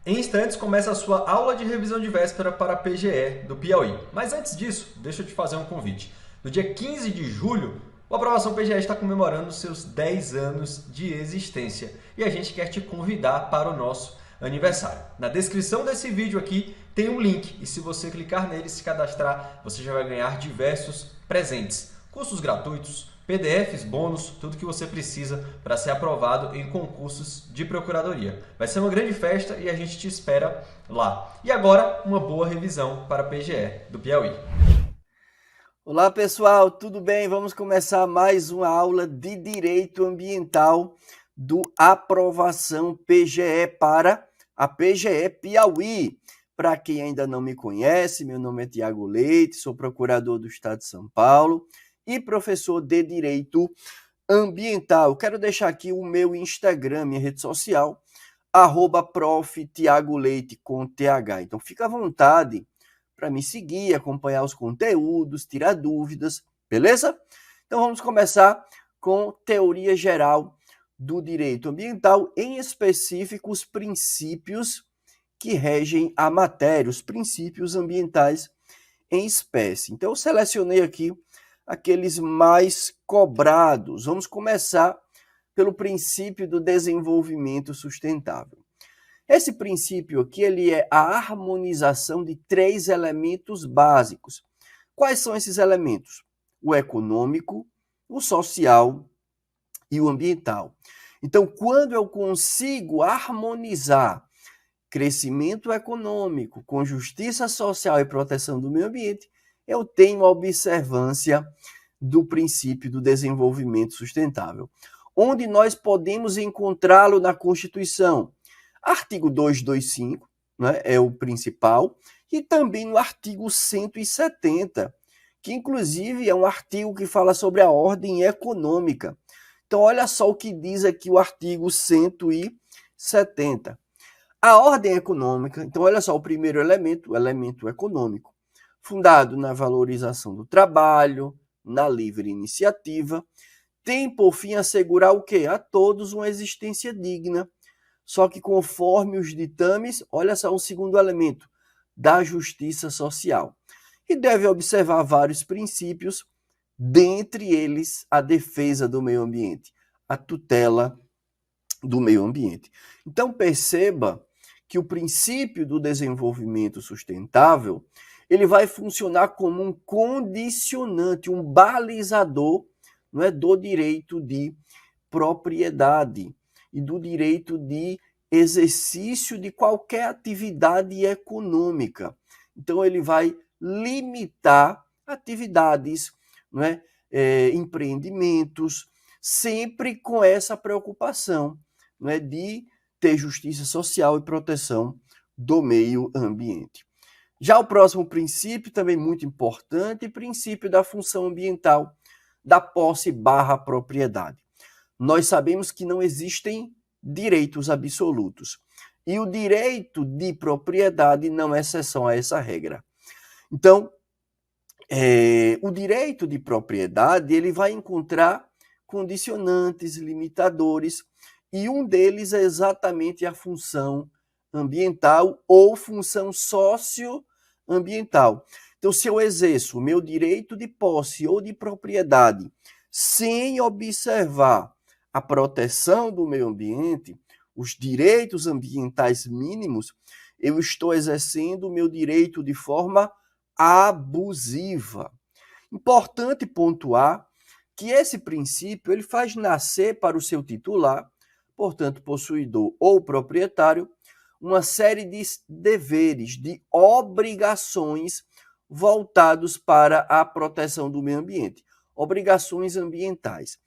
Em instantes começa a sua aula de revisão de véspera para a PGE do Piauí. Mas antes disso, deixa eu te fazer um convite. No dia 15 de julho, o Aprovação PGE está comemorando seus 10 anos de existência e a gente quer te convidar para o nosso aniversário. Na descrição desse vídeo aqui tem um link e se você clicar nele e se cadastrar, você já vai ganhar diversos presentes, cursos gratuitos, PDFs, bônus, tudo que você precisa para ser aprovado em concursos de procuradoria. Vai ser uma grande festa e a gente te espera lá. E agora, uma boa revisão para a PGE do Piauí. Olá pessoal, tudo bem? Vamos começar mais uma aula de Direito Ambiental do Aprovação PGE para a PGE Piauí. Para quem ainda não me conhece, meu nome é Tiago Leite, sou procurador do Estado de São Paulo e professor de Direito Ambiental. Quero deixar aqui o meu Instagram, minha rede social, @prof. Tiago Leite com TH. Então fica à vontade para me seguir, acompanhar os conteúdos, tirar dúvidas, beleza? Então vamos começar com teoria geral do direito ambiental, em específico os princípios que regem a matéria, os princípios ambientais em espécie. Então eu selecionei aqui aqueles mais cobrados. Vamos começar pelo princípio do desenvolvimento sustentável. Esse princípio aqui ele é a harmonização de 3 elementos básicos. Quais são esses elementos? O econômico, o social e o ambiental. Então, quando eu consigo harmonizar crescimento econômico com justiça social e proteção do meio ambiente, eu tenho a observância do princípio do desenvolvimento sustentável. Onde nós podemos encontrá-lo na Constituição? Artigo 225, né, é o principal, e também no artigo 170, que inclusive é um artigo que fala sobre a ordem econômica. Então, olha só o que diz aqui o artigo 170. A ordem econômica, então olha só o primeiro elemento, o elemento econômico, fundado na valorização do trabalho, na livre iniciativa, tem por fim assegurar o quê? A todos uma existência digna, só que conforme os ditames, olha só um segundo elemento, da justiça social. E deve observar vários princípios, dentre eles a defesa do meio ambiente, a tutela do meio ambiente. Então perceba que o princípio do desenvolvimento sustentável, ele vai funcionar como um condicionante, um balizador, não é, do direito de propriedade e do direito de exercício de qualquer atividade econômica. Então, ele vai limitar atividades, não é? Empreendimentos, sempre com essa preocupação, não é? De ter justiça social e proteção do meio ambiente. Já o próximo princípio, também muito importante, princípio da função ambiental da posse/propriedade. Nós sabemos que não existem direitos absolutos. E o direito de propriedade não é exceção a essa regra. Então, o direito de propriedade ele vai encontrar condicionantes, limitadores, e um deles é exatamente a função ambiental ou função socioambiental. Então, se eu exerço o meu direito de posse ou de propriedade sem observar a proteção do meio ambiente, os direitos ambientais mínimos, eu estou exercendo o meu direito de forma abusiva. Importante pontuar que esse princípio ele faz nascer para o seu titular, portanto, possuidor ou proprietário, uma série de deveres, de obrigações voltados para a proteção do meio ambiente, obrigações ambientais.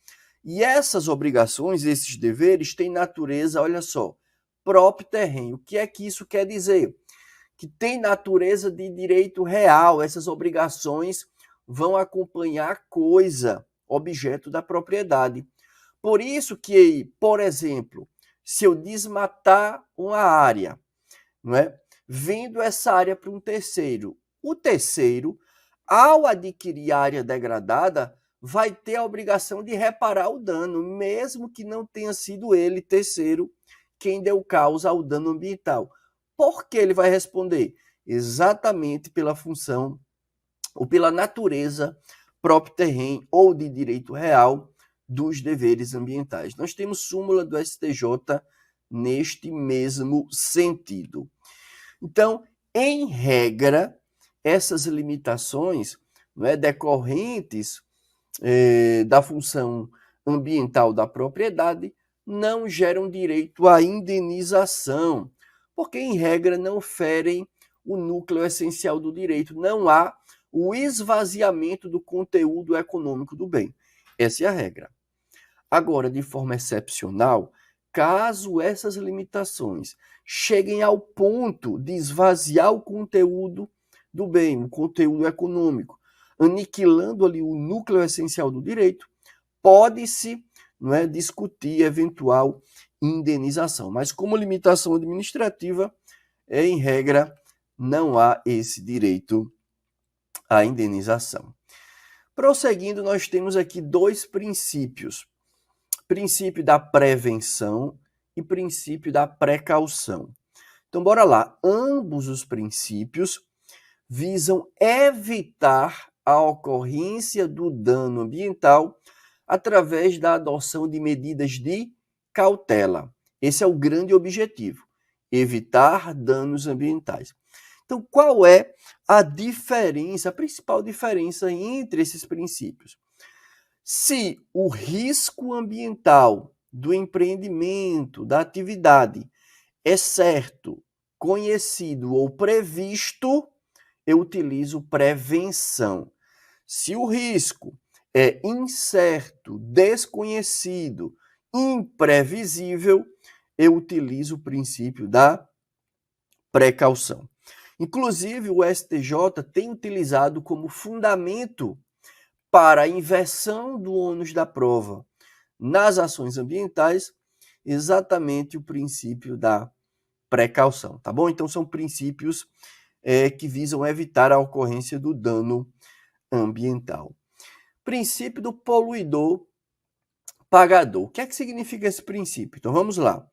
E essas obrigações, esses deveres, têm natureza, olha só, próprio terreno. O que é que isso quer dizer? Que tem natureza de direito real. Essas obrigações vão acompanhar a coisa, objeto da propriedade. Por isso que, por exemplo, se eu desmatar uma área, não é? Vendo essa área para um terceiro, o terceiro, ao adquirir a área degradada, vai ter a obrigação de reparar o dano, mesmo que não tenha sido ele, terceiro, quem deu causa ao dano ambiental. Por que ele vai responder? Exatamente pela função ou pela natureza próprio terreno ou de direito real dos deveres ambientais. Nós temos súmula do STJ neste mesmo sentido. Então, em regra, essas limitações, não é, decorrentes da função ambiental da propriedade não geram direito à indenização, porque, em regra, não ferem o núcleo essencial do direito. Não há o esvaziamento do conteúdo econômico do bem. Essa é a regra. Agora, de forma excepcional, caso essas limitações cheguem ao ponto de esvaziar o conteúdo do bem, o conteúdo econômico, aniquilando ali o núcleo essencial do direito, pode-se, não é, discutir eventual indenização. Mas como limitação administrativa, em regra, não há esse direito à indenização. Prosseguindo, nós temos aqui dois princípios. Princípio da prevenção e princípio da precaução. Então, bora lá. Ambos os princípios visam evitar a ocorrência do dano ambiental através da adoção de medidas de cautela. Esse é o grande objetivo, evitar danos ambientais. Então, qual é a diferença, a principal diferença entre esses princípios? Se o risco ambiental do empreendimento, da atividade, é certo, conhecido ou previsto, eu utilizo prevenção. Se o risco é incerto, desconhecido, imprevisível, eu utilizo o princípio da precaução. Inclusive, o STJ tem utilizado como fundamento para a inversão do ônus da prova nas ações ambientais exatamente o princípio da precaução, tá bom? Então, são princípios que visam evitar a ocorrência do dano ambiental. Princípio do poluidor pagador. O que é que significa esse princípio? Então, vamos lá.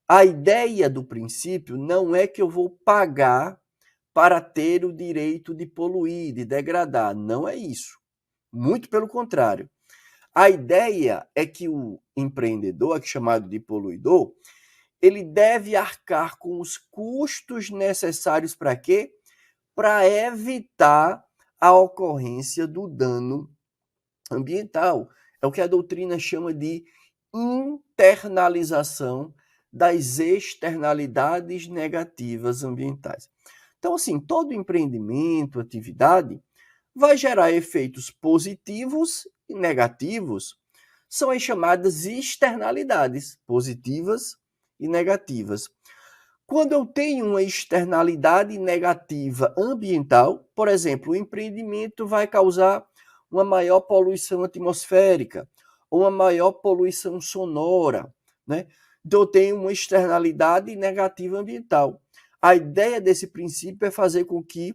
A ideia do princípio não é que eu vou pagar para ter o direito de poluir, de degradar. Não é isso. Muito pelo contrário. A ideia é que o empreendedor, aqui chamado de poluidor, ele deve arcar com os custos necessários para quê? Para evitar a ocorrência do dano ambiental. É o que a doutrina chama de internalização das externalidades negativas ambientais. Então, assim, todo empreendimento, atividade, vai gerar efeitos positivos e negativos. São as chamadas externalidades, positivas e negativas. Quando eu tenho uma externalidade negativa ambiental, por exemplo, o empreendimento vai causar uma maior poluição atmosférica, ou uma maior poluição sonora, né? Então, eu tenho uma externalidade negativa ambiental. A ideia desse princípio é fazer com que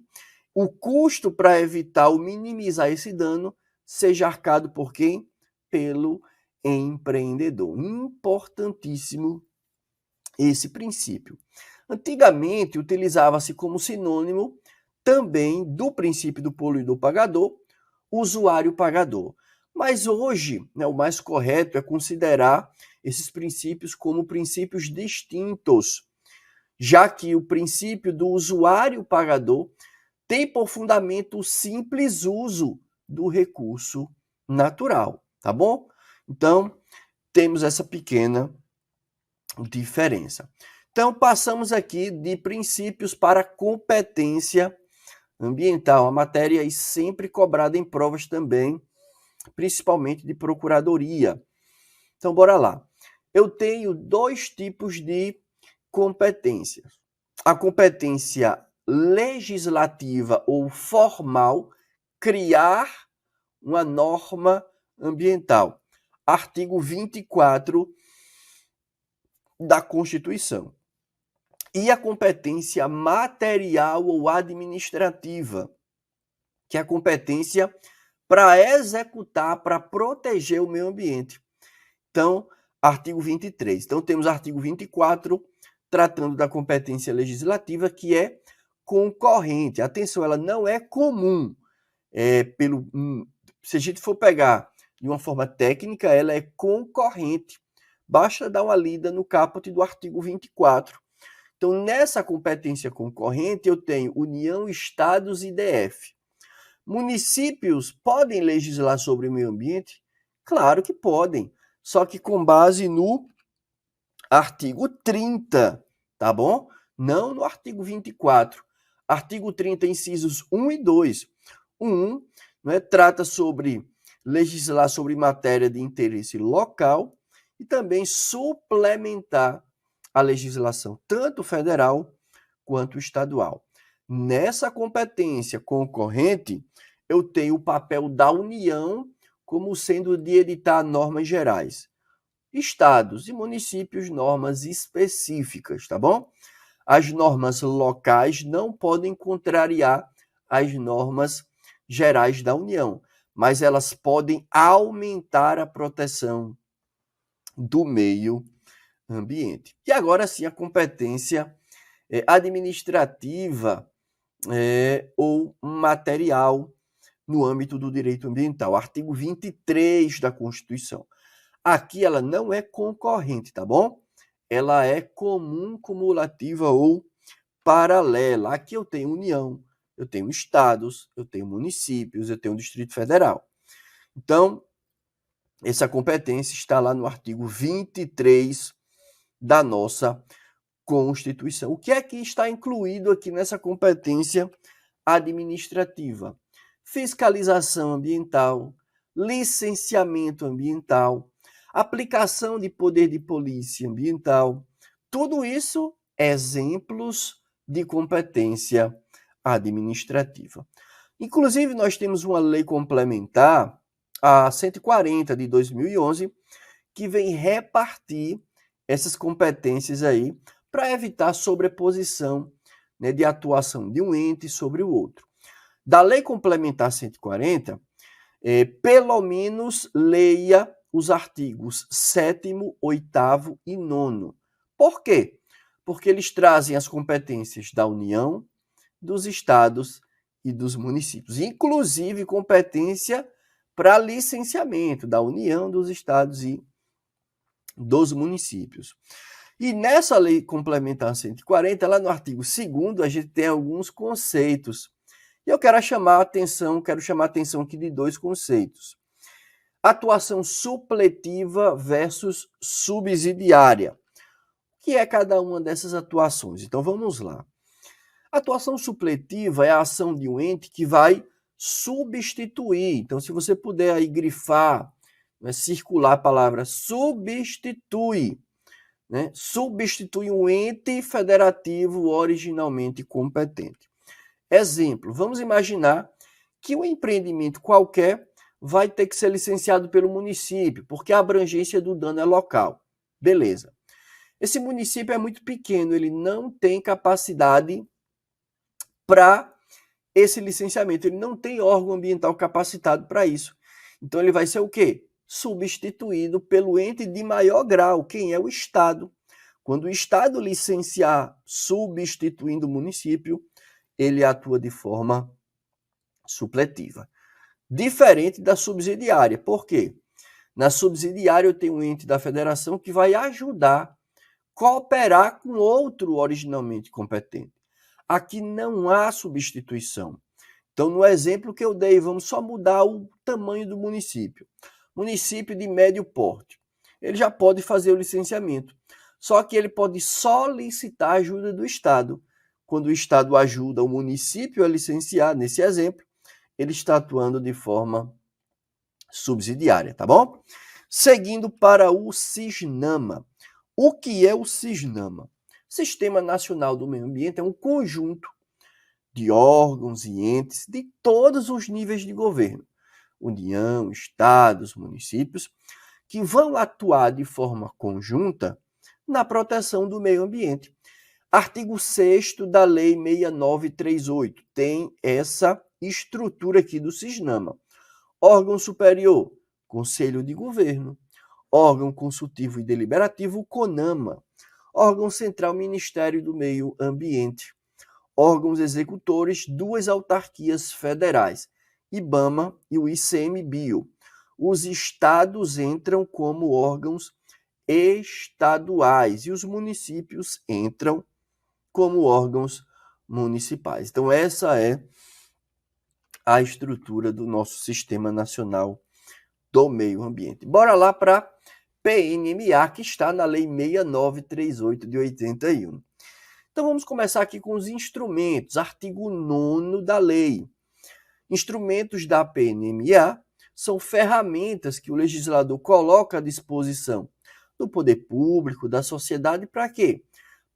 o custo para evitar ou minimizar esse dano seja arcado por quem? Pelo empreendedor. Importantíssimo esse princípio. Antigamente, utilizava-se como sinônimo também do princípio do poluidor pagador, usuário pagador. Mas hoje, né, o mais correto é considerar esses princípios como princípios distintos, já que o princípio do usuário pagador tem por fundamento o simples uso do recurso natural, tá bom? Então, temos essa pequena diferença. Então, passamos aqui de princípios para competência ambiental, a matéria aí sempre cobrada em provas também, principalmente de procuradoria. Então, bora lá. Eu tenho dois tipos de competências. A competência legislativa ou formal, criar uma norma ambiental. Artigo 24 da Constituição. E a competência material ou administrativa, que é a competência para executar, para proteger o meio ambiente. Então, artigo 23. Então, temos artigo 24, tratando da competência legislativa, que é concorrente. Atenção, ela não é comum. Se a gente for pegar de uma forma técnica, ela é concorrente. Basta dar uma lida no caput do artigo 24. Então, nessa competência concorrente, eu tenho União, Estados e DF. Municípios podem legislar sobre o meio ambiente? Claro que podem, só que com base no artigo 30, tá bom? Não no artigo 24. Artigo 30, incisos 1 e 2. O 1, né, trata sobre legislar sobre matéria de interesse local e também suplementar a legislação, tanto federal quanto estadual. Nessa competência concorrente, eu tenho o papel da União como sendo de editar normas gerais. Estados e municípios, normas específicas, tá bom? As normas locais não podem contrariar as normas gerais da União, mas elas podem aumentar a proteção do meio ambiente. E agora sim, a competência administrativa ou material no âmbito do direito ambiental. Artigo 23 da Constituição. Aqui ela não é concorrente, tá bom? Ela é comum, cumulativa ou paralela. Aqui eu tenho União, eu tenho estados, eu tenho municípios, eu tenho Distrito Federal. Então, essa competência está lá no artigo 23 da nossa Constituição. O que é que está incluído aqui nessa competência administrativa? Fiscalização ambiental, licenciamento ambiental, aplicação de poder de polícia ambiental. Tudo isso exemplos de competência administrativa. Inclusive, nós temos uma lei complementar, a 140 de 2011, que vem repartir essas competências aí para evitar sobreposição, né, de atuação de um ente sobre o outro. Da Lei Complementar 140, pelo menos leia os artigos 7º, 8º e 9º. Por quê? Porque eles trazem as competências da União, dos estados e dos municípios, inclusive competência para licenciamento da União, dos estados e dos municípios. E nessa Lei Complementar 140, lá no artigo 2º, a gente tem alguns conceitos. E eu quero chamar a atenção aqui de dois conceitos. Atuação supletiva versus subsidiária. O que é cada uma dessas atuações? Então vamos lá. Atuação supletiva é a ação de um ente que vai substituir. Então, se você puder aí grifar, né, circular a palavra substitui, né? Substitui um ente federativo originalmente competente. Exemplo, vamos imaginar que um empreendimento qualquer vai ter que ser licenciado pelo município, porque a abrangência do dano é local. Beleza. Esse município é muito pequeno, ele não tem capacidade para esse licenciamento, ele não tem órgão ambiental capacitado para isso. Então ele vai ser o quê? Substituído pelo ente de maior grau, quem é o Estado. Quando o Estado licenciar substituindo o município, ele atua de forma supletiva. Diferente da subsidiária. Por quê? Na subsidiária eu tenho um ente da federação que vai ajudar, cooperar com outro originalmente competente. Aqui não há substituição. Então, no exemplo que eu dei, vamos só mudar o tamanho do município. Município de médio porte. Ele já pode fazer o licenciamento. Só que ele pode solicitar a ajuda do Estado. Quando o Estado ajuda o município a licenciar, nesse exemplo, ele está atuando de forma subsidiária, tá bom? Seguindo para o SISNAMA. O que é o SISNAMA? Sistema Nacional do Meio Ambiente é um conjunto de órgãos e entes de todos os níveis de governo, União, estados, municípios, que vão atuar de forma conjunta na proteção do meio ambiente. Artigo 6º da Lei 6938 tem essa estrutura aqui do SISNAMA. Órgão superior, Conselho de Governo. Órgão consultivo e deliberativo, CONAMA. órgão central, Ministério do Meio Ambiente. Órgãos executores, 2 autarquias federais, IBAMA e o ICMBio. Os estados entram como órgãos estaduais e os municípios entram como órgãos municipais. Então, essa é a estrutura do nosso Sistema Nacional do Meio Ambiente. Bora lá para PNMA, que está na Lei 6938 de 81. Então, vamos começar aqui com os instrumentos, artigo 9º da lei. Instrumentos da PNMA são ferramentas que o legislador coloca à disposição do poder público, da sociedade, para quê?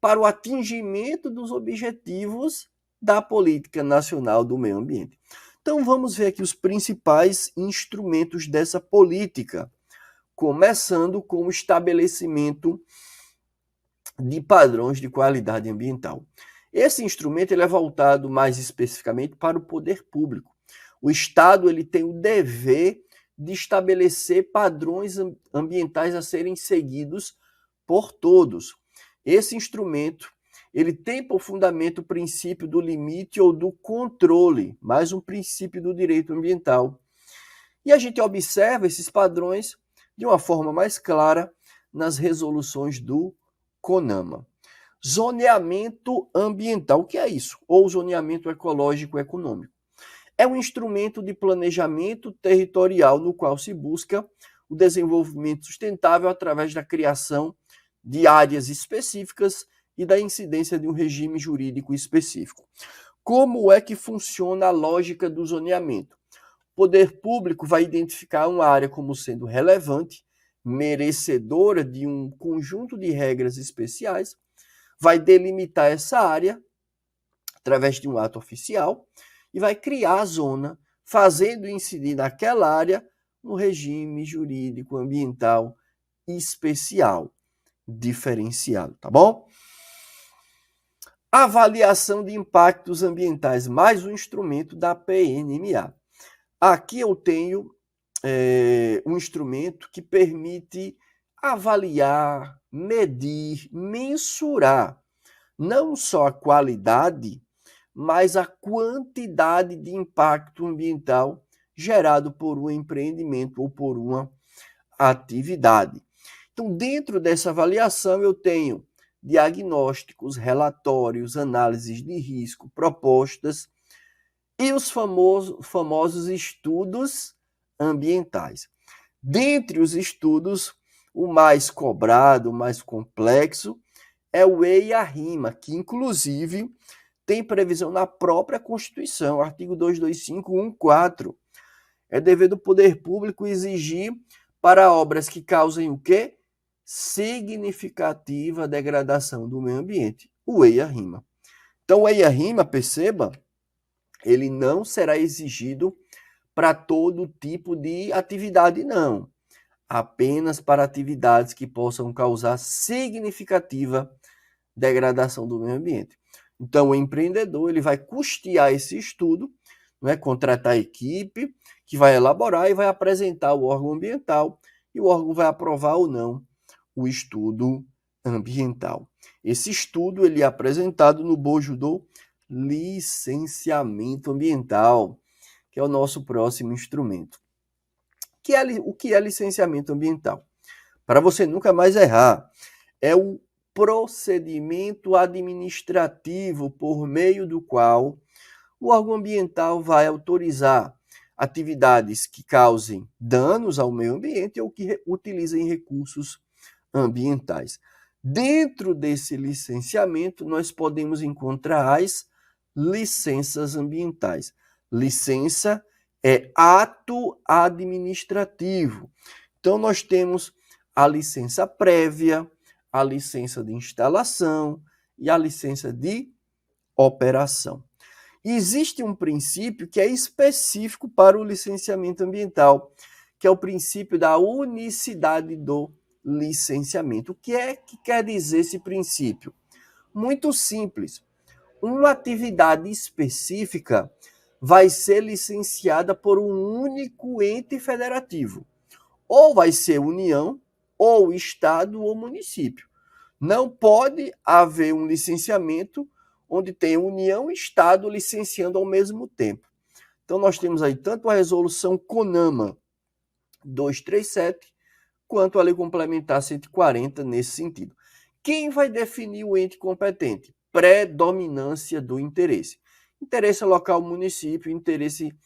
Para o atingimento dos objetivos da Política Nacional do Meio Ambiente. Então, vamos ver aqui os principais instrumentos dessa política, começando com o estabelecimento de padrões de qualidade ambiental. Esse instrumento ele é voltado mais especificamente para o poder público. O Estado ele tem o dever de estabelecer padrões ambientais a serem seguidos por todos. Esse instrumento ele tem por fundamento o princípio do limite ou do controle, mais um princípio do direito ambiental. E a gente observa esses padrões de uma forma mais clara nas resoluções do CONAMA. Zoneamento ambiental, o que é isso? Ou zoneamento ecológico econômico. É um instrumento de planejamento territorial no qual se busca o desenvolvimento sustentável através da criação de áreas específicas e da incidência de um regime jurídico específico. Como é que funciona a lógica do zoneamento? O poder público vai identificar uma área como sendo relevante, merecedora de um conjunto de regras especiais, vai delimitar essa área através de um ato oficial e vai criar a zona, fazendo incidir naquela área um regime jurídico ambiental especial, diferenciado, tá bom? Avaliação de impactos ambientais, mais um instrumento da PNMA. Aqui eu tenho um instrumento que permite avaliar, medir, mensurar não só a qualidade, mas a quantidade de impacto ambiental gerado por um empreendimento ou por uma atividade. Então, dentro dessa avaliação, eu tenho diagnósticos, relatórios, análises de risco, propostas e os famosos estudos ambientais. Dentre os estudos, o mais cobrado, o mais complexo, é o EIA-RIMA, que inclusive tem previsão na própria Constituição, artigo 225.1.4. É dever do poder público exigir para obras que causem o quê? Significativa degradação do meio ambiente, o EIA-RIMA. Então, o EIA-RIMA, perceba, ele não será exigido para todo tipo de atividade, não. Apenas para atividades que possam causar significativa degradação do meio ambiente. Então, o empreendedor ele vai custear esse estudo, né, contratar a equipe que vai elaborar e vai apresentar ao órgão ambiental, e o órgão vai aprovar ou não o estudo ambiental. Esse estudo ele é apresentado no bojo do licenciamento ambiental, que é o nosso próximo instrumento. O que é licenciamento ambiental? Para você nunca mais errar, é o procedimento administrativo por meio do qual o órgão ambiental vai autorizar atividades que causem danos ao meio ambiente ou que utilizem recursos ambientais. Dentro desse licenciamento, nós podemos encontrar as licenças ambientais. Licença é ato administrativo. Então, nós temos a licença prévia, a licença de instalação e a licença de operação. Existe um princípio que é específico para o licenciamento ambiental, que é o princípio da unicidade do licenciamento. O que é que quer dizer esse princípio? Muito simples. Uma atividade específica vai ser licenciada por um único ente federativo. Ou vai ser União, ou Estado, ou município. Não pode haver um licenciamento onde tem União e Estado licenciando ao mesmo tempo. Então, nós temos aí tanto a resolução CONAMA 237, quanto a Lei Complementar 140 nesse sentido. Quem vai definir o ente competente? Predominância do interesse. Interesse local, município, interesse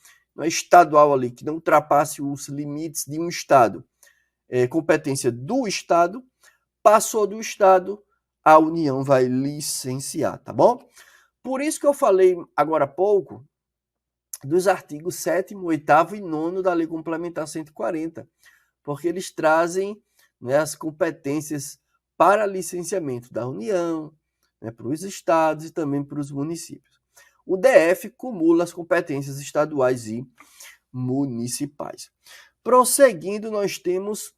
estadual ali, que não ultrapasse os limites de um Estado. Competência do Estado, passou do Estado, a União vai licenciar, tá bom? Por isso que eu falei agora há pouco dos artigos 7º, 8º e 9º da Lei Complementar 140, porque eles trazem, né, as competências para licenciamento da União, né, para os estados e também para os municípios. O DF cumula as competências estaduais e municipais. Prosseguindo, nós temos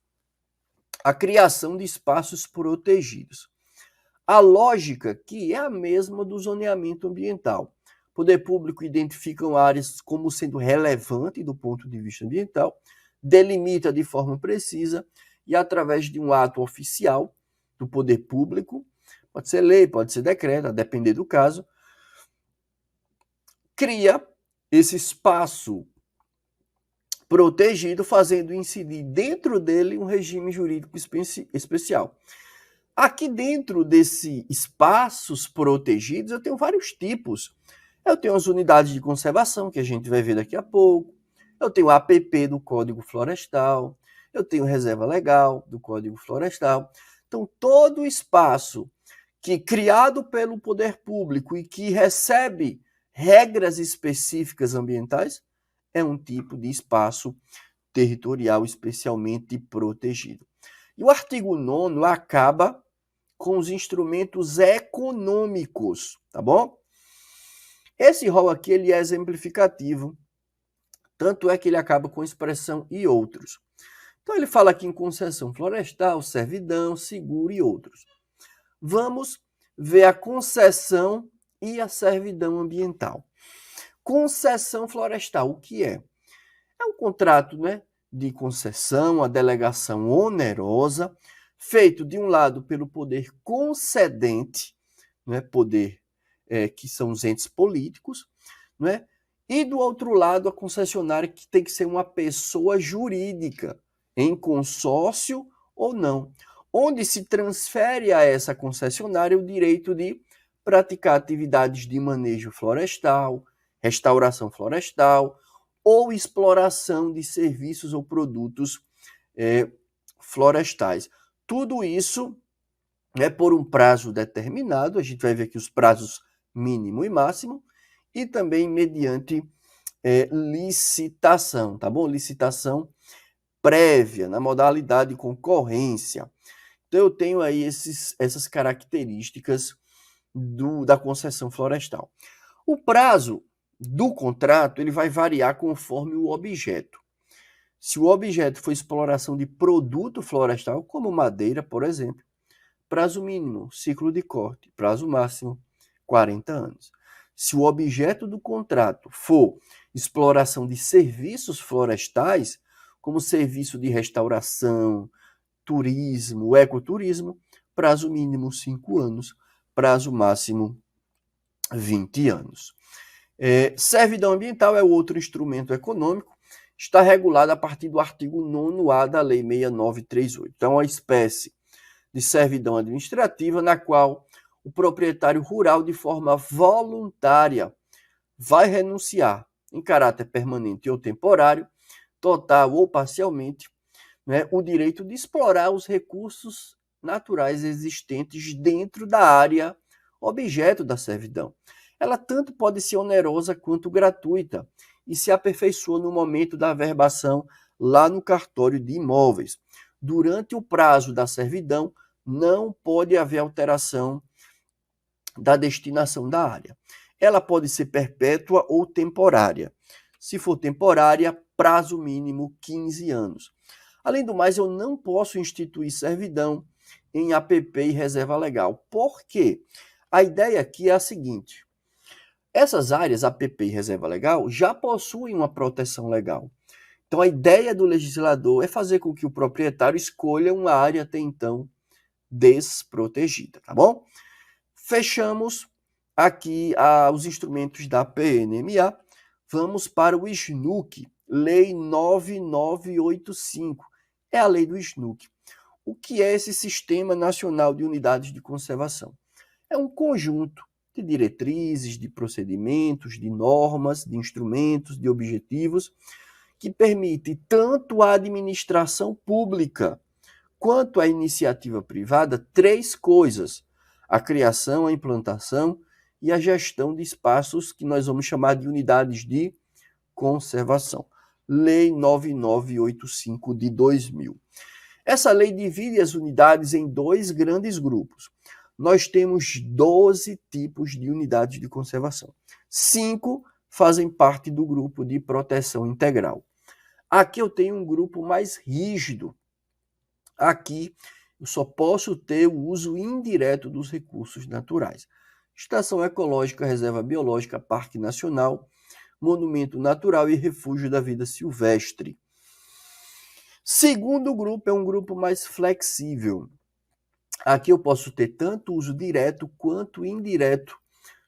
a criação de espaços protegidos. A lógica que é a mesma do zoneamento ambiental. O poder público identifica áreas como sendo relevante do ponto de vista ambiental, delimita de forma precisa e, através de um ato oficial do poder público, pode ser lei, pode ser decreto, a depender do caso, cria esse espaço protegido, fazendo incidir dentro dele um regime jurídico especial. Aqui dentro desses espaços protegidos, eu tenho vários tipos. Eu tenho as unidades de conservação, que a gente vai ver daqui a pouco. Eu tenho a APP do Código Florestal. Eu tenho reserva legal do Código Florestal. Então, todo o espaço que criado pelo poder público e que recebe regras específicas ambientais é um tipo de espaço territorial especialmente protegido. E o artigo 9º acaba com os instrumentos econômicos, tá bom? Esse rol aqui ele é exemplificativo, tanto é que ele acaba com a expressão e outros. Então ele fala aqui em concessão florestal, servidão, seguro e outros. Vamos ver a concessão e a servidão ambiental. Concessão florestal, o que é? É um contrato, né, de concessão, a delegação onerosa, feito de um lado pelo poder concedente, né, poder que são os entes políticos, né, e do outro lado a concessionária, que tem que ser uma pessoa jurídica, em consórcio ou não, onde se transfere a essa concessionária o direito de praticar atividades de manejo florestal, restauração florestal ou exploração de serviços ou produtos florestais. Tudo isso é por um prazo determinado, a gente vai ver aqui os prazos mínimo e máximo, e também mediante licitação, tá bom? Licitação prévia, na modalidade de concorrência. Então eu tenho aí essas características da concessão florestal. O prazo do contrato ele vai variar conforme o objeto. Se o objeto for exploração de produto florestal, como madeira, por exemplo, prazo mínimo, ciclo de corte, prazo máximo, 40 anos. Se o objeto do contrato for exploração de serviços florestais, como serviço de restauração, turismo, ecoturismo, prazo mínimo 5 anos, prazo máximo 20 anos. Servidão ambiental é outro instrumento econômico, está regulado a partir do artigo 9º-A da Lei 6938. Então, é uma espécie de servidão administrativa na qual o proprietário rural, de forma voluntária, vai renunciar em caráter permanente ou temporário, total ou parcialmente, né, o direito de explorar os recursos naturais existentes dentro da área objeto da servidão. Ela tanto pode ser onerosa quanto gratuita e se aperfeiçoa no momento da averbação lá no cartório de imóveis. Durante o prazo da servidão, não pode haver alteração da destinação da área. Ela pode ser perpétua ou temporária. Se for temporária, prazo mínimo 15 anos. Além do mais, eu não posso instituir servidão em APP e reserva legal. Por quê? A ideia aqui é a seguinte: essas áreas, APP e reserva legal, já possuem uma proteção legal. Então, a ideia do legislador é fazer com que o proprietário escolha uma área até então desprotegida, tá bom? Fechamos aqui os instrumentos da PNMA. Vamos para o SNUC, Lei 9985. É a lei do SNUC. O que é esse Sistema Nacional de Unidades de Conservação? É um conjunto de diretrizes, de procedimentos, de normas, de instrumentos, de objetivos, que permite tanto à administração pública quanto à iniciativa privada 3 coisas: a criação, a implantação e a gestão de espaços que nós vamos chamar de unidades de conservação. Lei 9985 de 2000. Essa lei divide as unidades em 2 grandes grupos. Nós temos 12 tipos de unidades de conservação. 5 fazem parte do grupo de proteção integral. Aqui eu tenho um grupo mais rígido. Aqui eu só posso ter o uso indireto dos recursos naturais. Estação ecológica, reserva biológica, parque nacional, monumento natural e refúgio da vida silvestre. Segundo grupo é um grupo mais flexível. Aqui eu posso ter tanto uso direto quanto indireto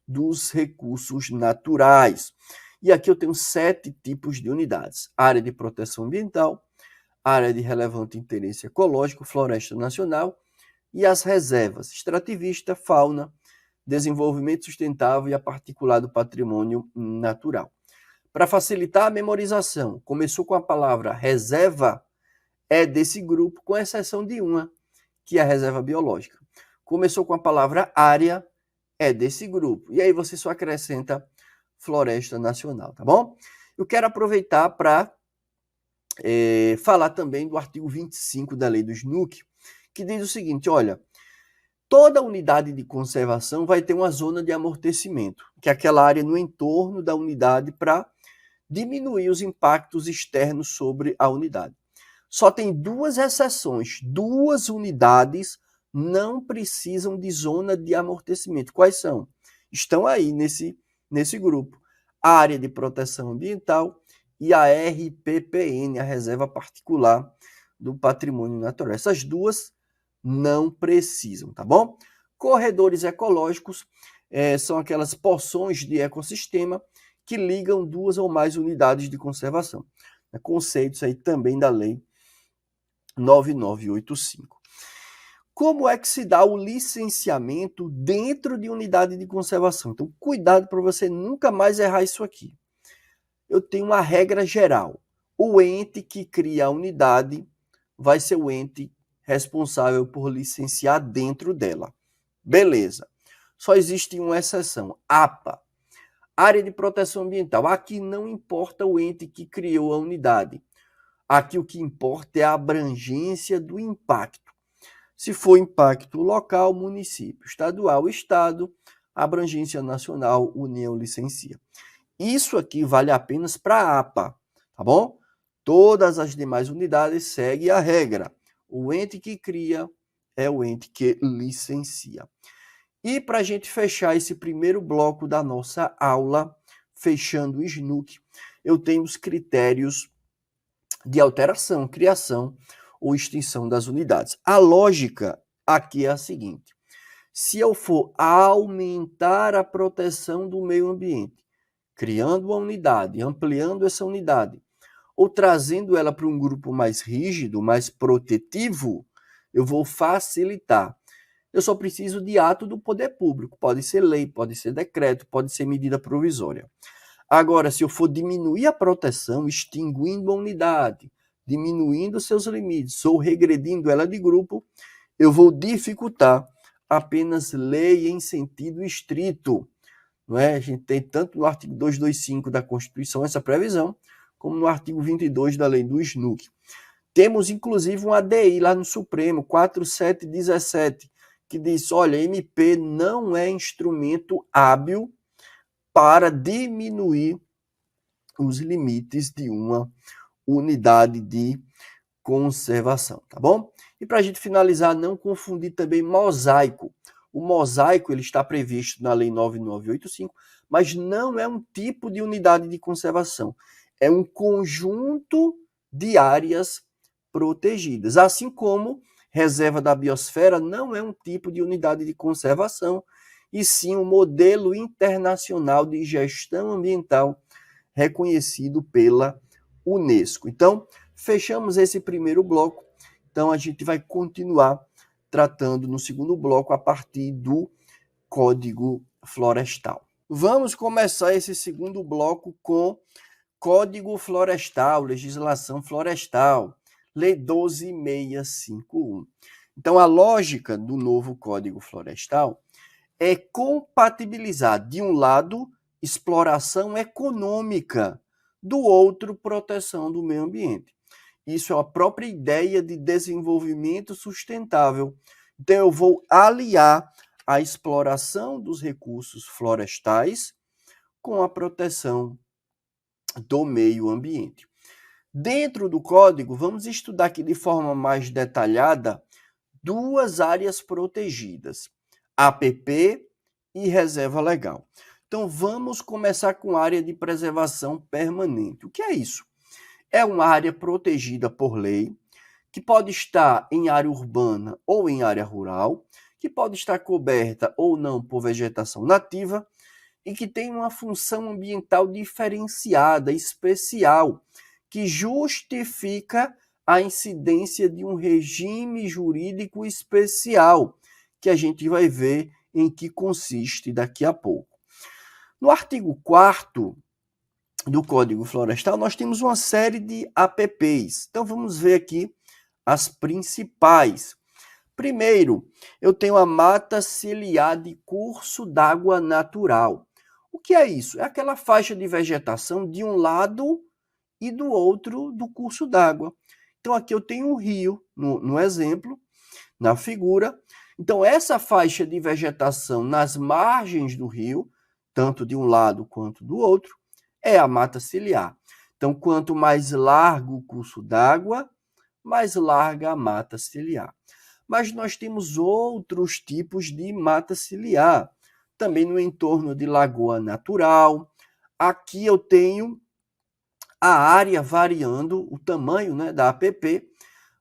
dos recursos naturais. E aqui eu tenho 7 tipos de unidades: área de proteção ambiental, área de relevante interesse ecológico, floresta nacional e as reservas: extrativista, fauna, desenvolvimento sustentável e a particular do patrimônio natural. Para facilitar a memorização, começou com a palavra reserva, é desse grupo, com exceção de uma, que é a reserva biológica. Começou com a palavra área, é desse grupo. E aí você só acrescenta floresta nacional, tá bom? Eu quero aproveitar para falar também do artigo 25 da lei do SNUC, que diz o seguinte: olha, toda unidade de conservação vai ter uma zona de amortecimento, que é aquela área no entorno da unidade para diminuir os impactos externos sobre a unidade. Só tem 2 exceções: 2 unidades não precisam de zona de amortecimento. Quais são? Estão aí nesse grupo: a área de proteção ambiental e a RPPN, a Reserva Particular do Patrimônio Natural. Essas 2 não precisam, tá bom? Corredores ecológicos são aquelas porções de ecossistema que ligam 2 ou mais unidades de conservação. Conceitos aí também da lei 9985. Como é que se dá o licenciamento dentro de unidade de conservação? Então, cuidado para você nunca mais errar isso aqui. Eu tenho uma regra geral: o ente que cria a unidade vai ser o ente responsável por licenciar dentro dela. Beleza. Só existe uma exceção: APA, área de proteção ambiental. Aqui não importa o ente que criou a unidade. Aqui o que importa é a abrangência do impacto. Se for impacto local, município; estadual, estado; abrangência nacional, União licencia. Isso aqui vale apenas para a APA, tá bom? Todas as demais unidades seguem a regra: o ente que cria é o ente que licencia. E para a gente fechar esse primeiro bloco da nossa aula, fechando o SNUC, eu tenho os critérios de alteração, criação ou extinção das unidades. A lógica aqui é a seguinte: se eu for aumentar a proteção do meio ambiente, criando uma unidade, ampliando essa unidade, ou trazendo ela para um grupo mais rígido, mais protetivo, eu vou facilitar. Eu só preciso de ato do poder público. Pode ser lei, pode ser decreto, pode ser medida provisória. Agora, se eu for diminuir a proteção, extinguindo a unidade, diminuindo seus limites ou regredindo ela de grupo, eu vou dificultar apenas lei em sentido estrito. Não é? A gente tem tanto no artigo 225 da Constituição essa previsão, como no artigo 22 da lei do SNUC. Temos, inclusive, um ADI lá no Supremo, 4717, que diz: olha, MP não é instrumento hábil para diminuir os limites de uma unidade de conservação, tá bom? E para a gente finalizar, não confundir também mosaico. O mosaico ele está previsto na Lei 9985, mas não é um tipo de unidade de conservação. É um conjunto de áreas protegidas, assim como reserva da biosfera não é um tipo de unidade de conservação, e sim um modelo internacional de gestão ambiental reconhecido pela Unesco. Então, fechamos esse primeiro bloco. Então, a gente vai continuar tratando no segundo bloco a partir do Código Florestal. Vamos começar esse segundo bloco com Código Florestal, Legislação Florestal, Lei 12.651. Então, a lógica do novo Código Florestal é compatibilizar, de um lado, exploração econômica, do outro, proteção do meio ambiente. Isso é a própria ideia de desenvolvimento sustentável. Então, eu vou aliar a exploração dos recursos florestais com a proteção do meio ambiente. Dentro do código, vamos estudar aqui de forma mais detalhada duas áreas protegidas, APP e reserva legal. Então, vamos começar com a área de preservação permanente. O que é isso? É uma área protegida por lei, que pode estar em área urbana ou em área rural, que pode estar coberta ou não por vegetação nativa e que tem uma função ambiental diferenciada, especial, que justifica a incidência de um regime jurídico especial, que a gente vai ver em que consiste daqui a pouco. No artigo 4º do Código Florestal, nós temos uma série de APPs. Então, vamos ver aqui as principais. Primeiro, eu tenho a mata ciliar de curso d'água natural. O que é isso? É aquela faixa de vegetação de um lado e do outro do curso d'água. Então, aqui eu tenho um rio, no exemplo, na figura. Então, essa faixa de vegetação nas margens do rio, tanto de um lado quanto do outro, é a mata ciliar. Então, quanto mais largo o curso d'água, mais larga a mata ciliar. Mas nós temos outros tipos de mata ciliar, também no entorno de lagoa natural. Aqui eu tenho a área variando, o tamanho, né, da APP,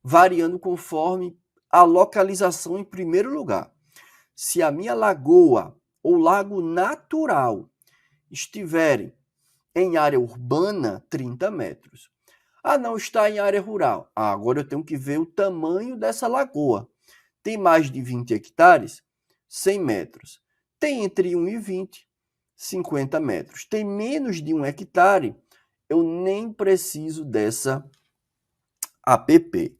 variando conforme a localização em primeiro lugar. Se a minha lagoa ou lago natural estiverem em área urbana, 30 metros. Não está em área rural. Agora eu tenho que ver o tamanho dessa lagoa. Tem mais de 20 hectares? 100 metros. Tem entre 1 e 20, 50 metros. Tem menos de 1 hectare, eu nem preciso dessa APP.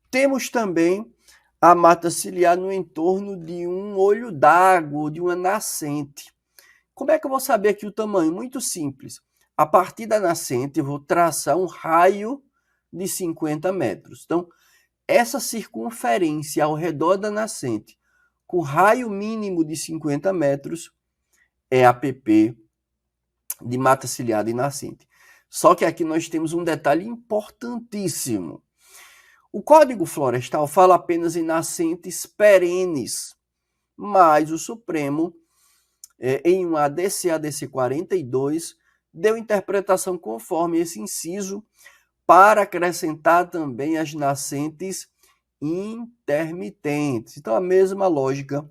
Temos também a mata ciliar no entorno de um olho d'água, de uma nascente. Como é que eu vou saber aqui o tamanho? Muito simples. A partir da nascente, eu vou traçar um raio de 50 metros. Então, essa circunferência ao redor da nascente, com raio mínimo de 50 metros, é a APP de mata ciliar de nascente. Só que aqui nós temos um detalhe importantíssimo. O Código Florestal fala apenas em nascentes perenes, mas o Supremo, em um ADC 42, deu interpretação conforme esse inciso para acrescentar também as nascentes intermitentes. Então, a mesma lógica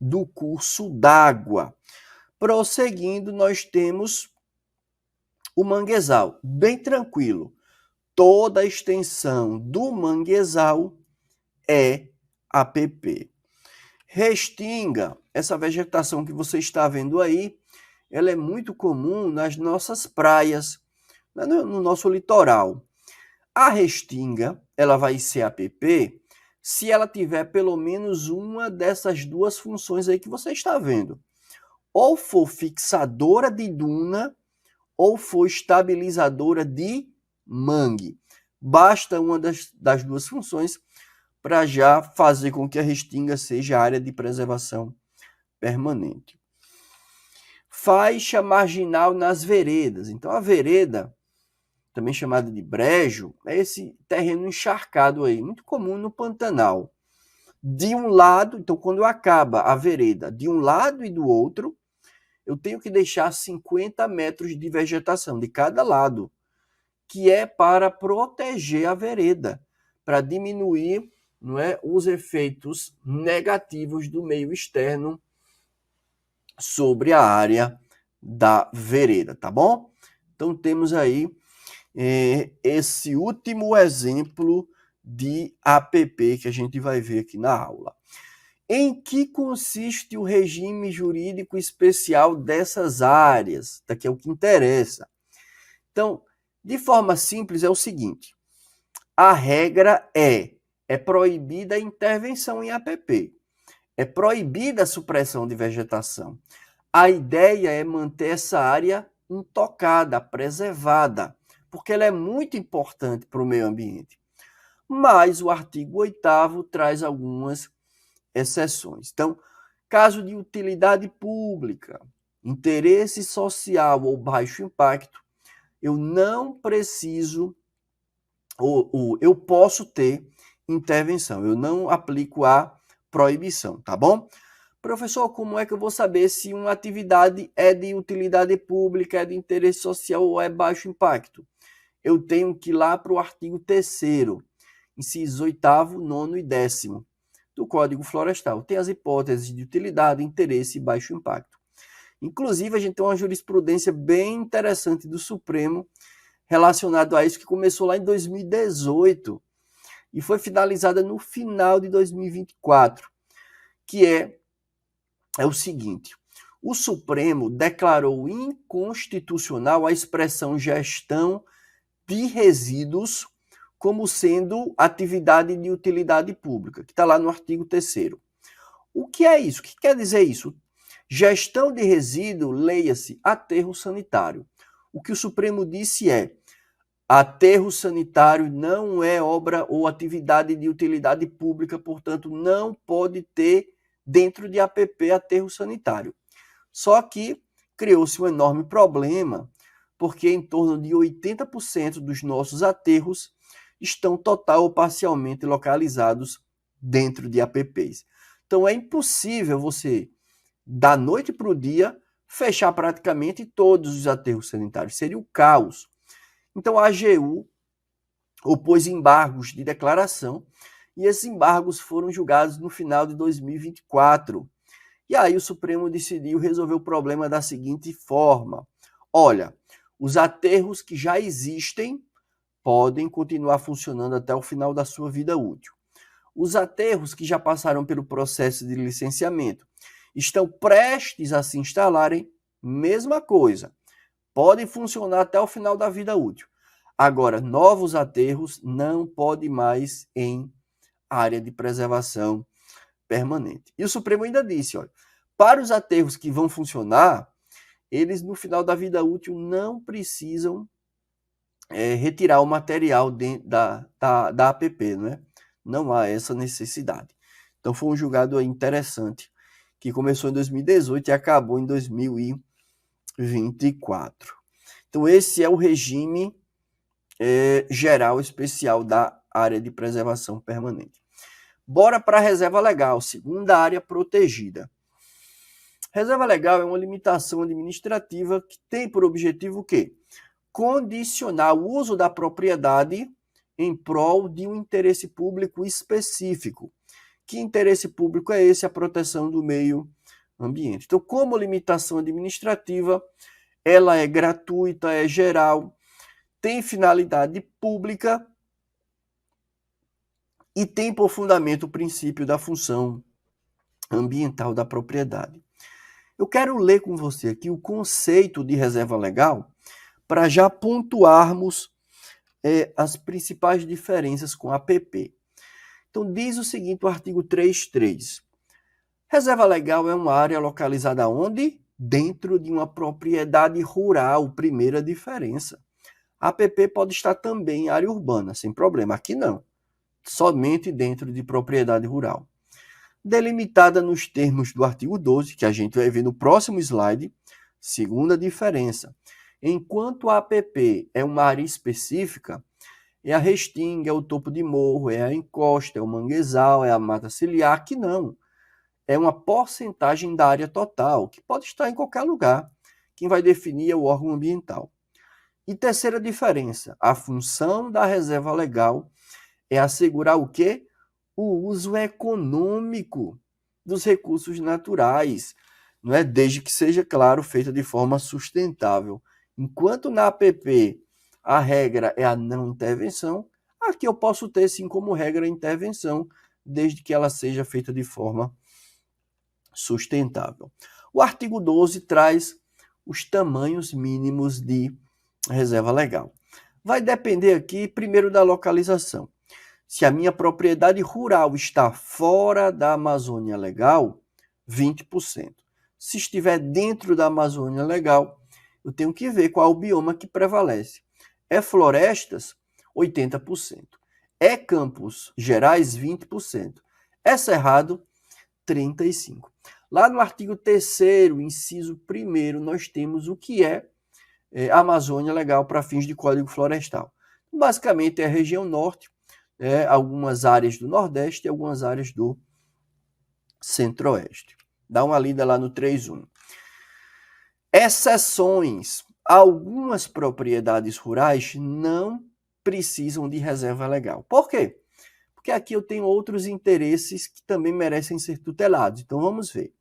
do curso d'água. Prosseguindo, nós temos o manguezal, bem tranquilo. Toda a extensão do manguezal é APP. Restinga, essa vegetação que você está vendo aí, ela é muito comum nas nossas praias, no nosso litoral. A restinga, ela vai ser APP se ela tiver pelo menos uma dessas duas funções aí que você está vendo. Ou for fixadora de duna, ou for estabilizadora de mangue. Basta uma das duas funções para já fazer com que a restinga seja área de preservação permanente. Faixa marginal nas veredas. Então, a vereda, também chamada de brejo, é esse terreno encharcado aí, muito comum no Pantanal. De um lado, então, quando acaba a vereda de um lado e do outro, eu tenho que deixar 50 metros de vegetação de cada lado, que é para proteger a vereda, para diminuir não é, os efeitos negativos do meio externo sobre a área da vereda, tá bom? Então temos aí esse último exemplo de APP que a gente vai ver aqui na aula. Em que consiste o regime jurídico especial dessas áreas? Daqui é o que interessa. Então, de forma simples, é o seguinte: a regra é proibida a intervenção em APP, é proibida a supressão de vegetação. A ideia é manter essa área intocada, preservada, porque ela é muito importante para o meio ambiente. Mas o artigo 8º traz algumas exceções. Então, caso de utilidade pública, interesse social ou baixo impacto, eu não preciso, ou eu posso ter intervenção, eu não aplico a proibição, tá bom? Professor, como é que eu vou saber se uma atividade é de utilidade pública, é de interesse social ou é baixo impacto? Eu tenho que ir lá para o artigo 3º, incisos 8º, 9º e 10º do Código Florestal. Tem as hipóteses de utilidade, interesse e baixo impacto. Inclusive, a gente tem uma jurisprudência bem interessante do Supremo relacionado a isso, que começou lá em 2018 e foi finalizada no final de 2024, que é o seguinte: o Supremo declarou inconstitucional a expressão gestão de resíduos como sendo atividade de utilidade pública, que está lá no artigo 3º. O que é isso? O que quer dizer isso? Gestão de resíduo, leia-se aterro sanitário. O que o Supremo disse é: aterro sanitário não é obra ou atividade de utilidade pública, portanto, não pode ter dentro de APP aterro sanitário. Só que criou-se um enorme problema, porque em torno de 80% dos nossos aterros estão total ou parcialmente localizados dentro de APPs. Então é impossível você, da noite para o dia, fechar praticamente todos os aterros sanitários. Seria o caos. Então a AGU opôs embargos de declaração e esses embargos foram julgados no final de 2024. E aí o Supremo decidiu resolver o problema da seguinte forma: olha, os aterros que já existem podem continuar funcionando até o final da sua vida útil. Os aterros que já passaram pelo processo de licenciamento estão prestes a se instalarem, mesma coisa, podem funcionar até o final da vida útil. Agora, novos aterros não podem mais em área de preservação permanente. E o Supremo ainda disse, olha, para os aterros que vão funcionar, eles no final da vida útil não precisam retirar o material da APP, não é? Não há essa necessidade. Então foi um julgado interessante, que começou em 2018 e acabou em 2024. Então esse é o regime geral especial da área de preservação permanente. Bora para a reserva legal, segunda área protegida. Reserva legal é uma limitação administrativa que tem por objetivo o quê? Condicionar o uso da propriedade em prol de um interesse público específico. Que interesse público é esse? A proteção do meio ambiente. Então, como limitação administrativa, ela é gratuita, é geral, tem finalidade pública e tem por fundamento o princípio da função ambiental da propriedade. Eu quero ler com você aqui o conceito de reserva legal para já pontuarmos as principais diferenças com a APP. Então, diz o seguinte, o artigo 3.3. Reserva legal é uma área localizada onde? Dentro de uma propriedade rural, primeira diferença. A APP pode estar também em área urbana, sem problema. Aqui não, somente dentro de propriedade rural. Delimitada nos termos do artigo 12, que a gente vai ver no próximo slide, segunda diferença. Enquanto a APP é uma área específica, é a restinga, é o topo de morro, é a encosta, é o manguezal, é a mata ciliar, que não. É uma porcentagem da área total, que pode estar em qualquer lugar. Quem vai definir é o órgão ambiental. E terceira diferença, a função da reserva legal é assegurar o quê? o uso econômico dos recursos naturais, não é? Desde que seja, claro, feita de forma sustentável. Enquanto na APP a regra é a não intervenção, aqui eu posso ter sim como regra a intervenção, desde que ela seja feita de forma sustentável. O artigo 12 traz os tamanhos mínimos de reserva legal. Vai depender aqui, primeiro, da localização. Se a minha propriedade rural está fora da Amazônia Legal, 20%. Se estiver dentro da Amazônia Legal, eu tenho que ver qual é o bioma que prevalece. É florestas, 80%. É Campos Gerais, 20%. É Cerrado, 35%. Lá no artigo 3º, inciso 1º, nós temos o que é Amazônia Legal para fins de Código Florestal. Basicamente é a região norte, algumas áreas do Nordeste e algumas áreas do Centro-Oeste. Dá uma lida lá no 3.1. Exceções. Algumas propriedades rurais não precisam de reserva legal. Por quê? Porque aqui eu tenho outros interesses que também merecem ser tutelados. Então vamos ver.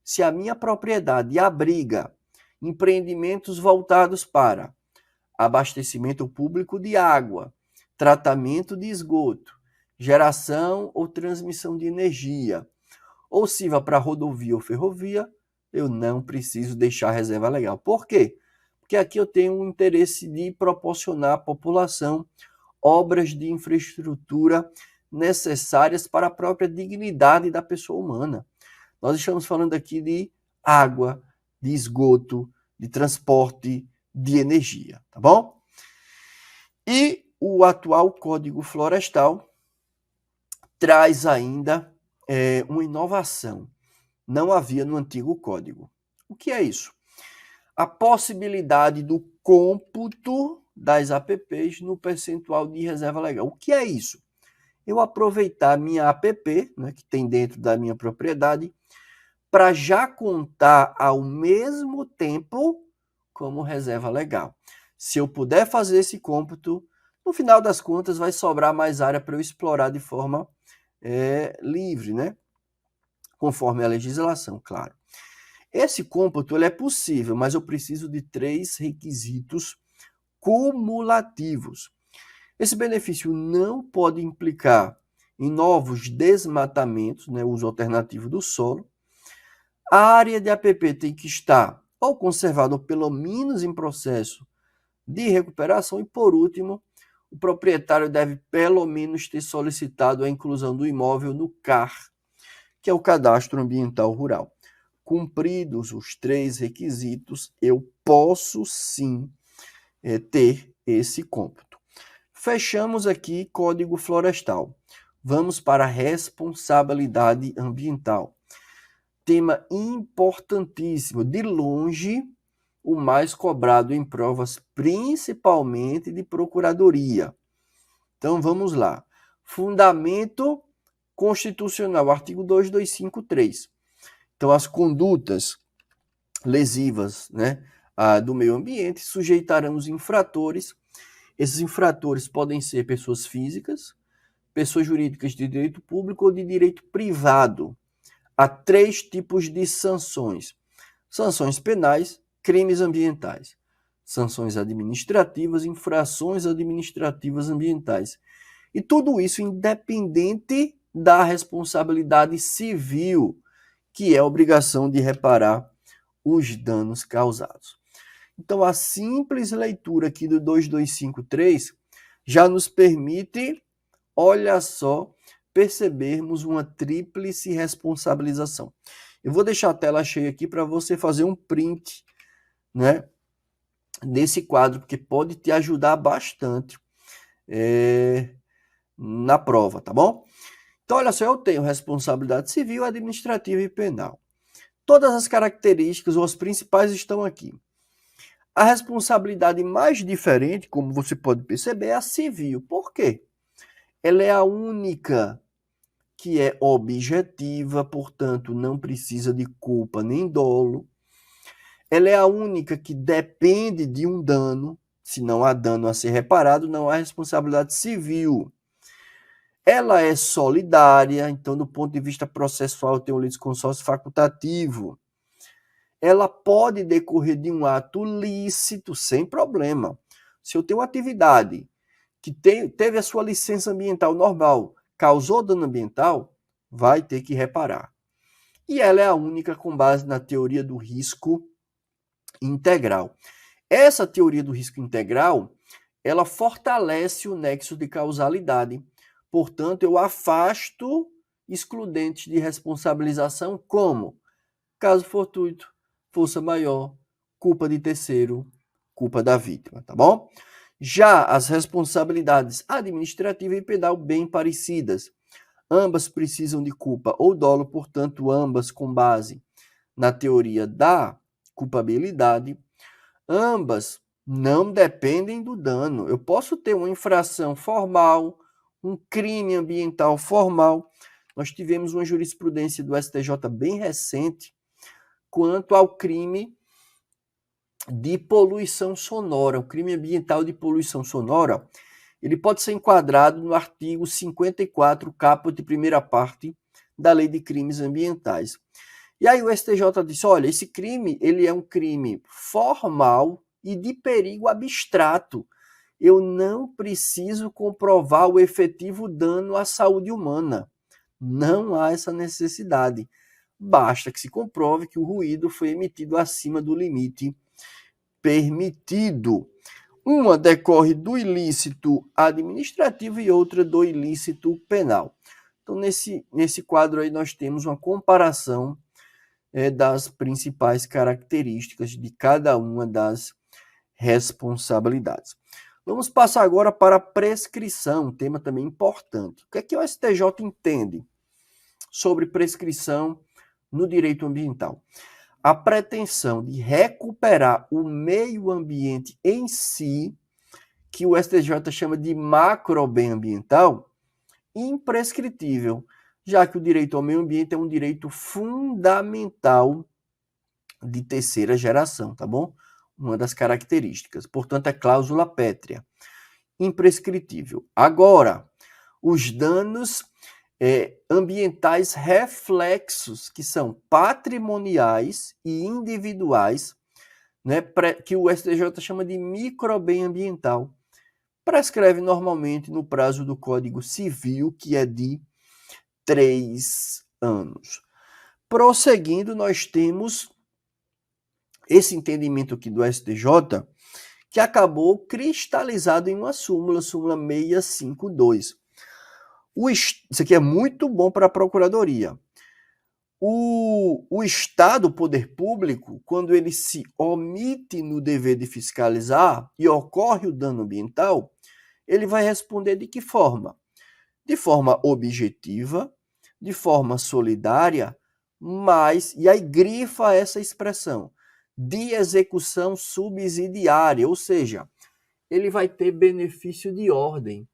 Se a minha propriedade abriga empreendimentos voltados para abastecimento público de água, tratamento de esgoto, geração ou transmissão de energia, ou sirva para rodovia ou ferrovia, eu não preciso deixar reserva legal. Por quê? Porque aqui eu tenho um interesse de proporcionar à população obras de infraestrutura necessárias para a própria dignidade da pessoa humana. Nós estamos falando aqui de água, de esgoto, de transporte, de energia, tá bom? E o atual Código Florestal traz ainda uma inovação. Não havia no antigo código. O que é isso? A possibilidade do cômputo das APPs no percentual de reserva legal. O que é isso? Eu aproveitar a minha APP, né, que tem dentro da minha propriedade, para já contar ao mesmo tempo como reserva legal. Se eu puder fazer esse cômputo, no final das contas vai sobrar mais área para eu explorar de forma livre, né? Conforme a legislação, claro. Esse cômputo ele é possível, mas eu preciso de 3 requisitos cumulativos. Esse benefício não pode implicar em novos desmatamentos, né, uso alternativo do solo. A área de APP tem que estar ou conservada ou pelo menos em processo de recuperação. E, por último, o proprietário deve pelo menos ter solicitado a inclusão do imóvel no CAR, que é o Cadastro Ambiental Rural. Cumpridos os 3 requisitos, eu posso sim ter esse cômputo. Fechamos aqui Código Florestal. Vamos para a responsabilidade ambiental. Tema importantíssimo, de longe o mais cobrado em provas, principalmente de procuradoria. Então vamos lá. Fundamento constitucional, artigo 2253. Então as condutas lesivas, né, do meio ambiente sujeitarão os infratores. Esses infratores podem ser pessoas físicas, pessoas jurídicas de direito público ou de direito privado. Há 3 tipos de sanções: sanções penais, crimes ambientais, sanções administrativas, infrações administrativas ambientais. E tudo isso independente da responsabilidade civil, que é a obrigação de reparar os danos causados. Então, a simples leitura aqui do 2253 já nos permite, olha só, percebermos uma tríplice responsabilização. Eu vou deixar a tela cheia aqui para você fazer um print, né, desse quadro, porque pode te ajudar bastante na prova, tá bom? Então, olha só, eu tenho responsabilidade civil, administrativa e penal. Todas as características ou as principais estão aqui. A responsabilidade mais diferente, como você pode perceber, é a civil. Por quê? Ela é a única que é objetiva, portanto, não precisa de culpa nem dolo. Ela é a única que depende de um dano. Se não há dano a ser reparado, não há responsabilidade civil. Ela é solidária, então, do ponto de vista processual, tem um litisconsórcio facultativo. Ela pode decorrer de um ato lícito, sem problema. Se eu tenho uma atividade que teve a sua licença ambiental normal, causou dano ambiental, vai ter que reparar. E ela é a única com base na teoria do risco integral. Essa teoria do risco integral, ela fortalece o nexo de causalidade. Portanto, eu afasto excludentes de responsabilização como caso fortuito, força maior, culpa de terceiro, culpa da vítima, tá bom? Já as responsabilidades administrativa e penal bem parecidas. Ambas precisam de culpa ou dolo, portanto, ambas com base na teoria da culpabilidade. Ambas não dependem do dano. Eu posso ter uma infração formal, um crime ambiental formal. Nós tivemos uma jurisprudência do STJ bem recente quanto ao crime de poluição sonora, o crime ambiental de poluição sonora. Ele pode ser enquadrado no artigo 54, caput, primeira parte da Lei de Crimes Ambientais. E aí o STJ disse, olha, esse crime ele é um crime formal e de perigo abstrato. Eu não preciso comprovar o efetivo dano à saúde humana. Não há essa necessidade. Basta que se comprove que o ruído foi emitido acima do limite permitido. Uma decorre do ilícito administrativo e outra do ilícito penal. Então, nesse quadro aí, nós temos uma comparação das principais características de cada uma das responsabilidades. Vamos passar agora para a prescrição, um tema também importante. O que é o STJ entende sobre prescrição no direito ambiental? A pretensão de recuperar o meio ambiente em si, que o STJ chama de macrobem ambiental, imprescritível, já que o direito ao meio ambiente é um direito fundamental de terceira geração, tá bom? Uma das características. Portanto, é cláusula pétrea, imprescritível. Agora, os danos ambientais reflexos, que são patrimoniais e individuais, né, que o STJ chama de microbem ambiental, prescreve normalmente no prazo do Código Civil, que é de 3 anos. Prosseguindo, nós temos esse entendimento aqui do STJ, que acabou cristalizado em uma súmula 652. Isso aqui é muito bom para a Procuradoria. O Estado, o poder público, quando ele se omite no dever de fiscalizar e ocorre o dano ambiental, ele vai responder de que forma? De forma objetiva, de forma solidária, mas, e aí grifa essa expressão, de execução subsidiária, ou seja, ele vai ter benefício de ordem,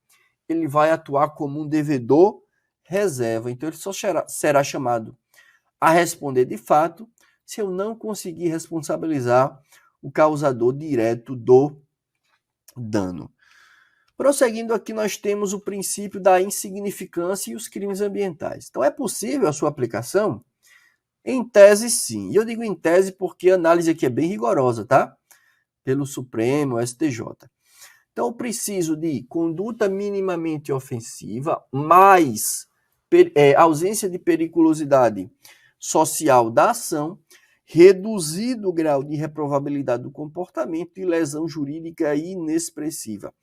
ele vai atuar como um devedor reserva, então ele só será chamado a responder de fato se eu não conseguir responsabilizar o causador direto do dano. Prosseguindo aqui, nós temos o princípio da insignificância e os crimes ambientais. Então, é possível a sua aplicação? Em tese, sim. E eu digo em tese porque a análise aqui é bem rigorosa, tá? Pelo Supremo, STJ. Então, eu preciso de conduta minimamente ofensiva, mais ausência de periculosidade social da ação, reduzido o grau de reprovabilidade do comportamento e lesão jurídica inexpressiva.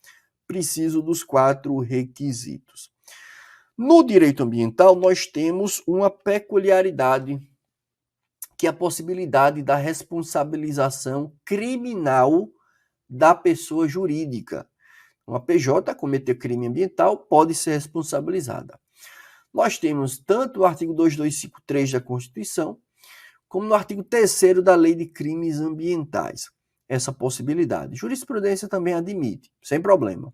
Preciso dos 4 requisitos. No direito ambiental, nós temos uma peculiaridade, que é a possibilidade da responsabilização criminal da pessoa jurídica. Uma PJ cometer crime ambiental pode ser responsabilizada. Nós temos tanto o artigo 2253 da Constituição, como no artigo 3º da Lei de Crimes Ambientais, essa possibilidade. Jurisprudência também admite, sem problema.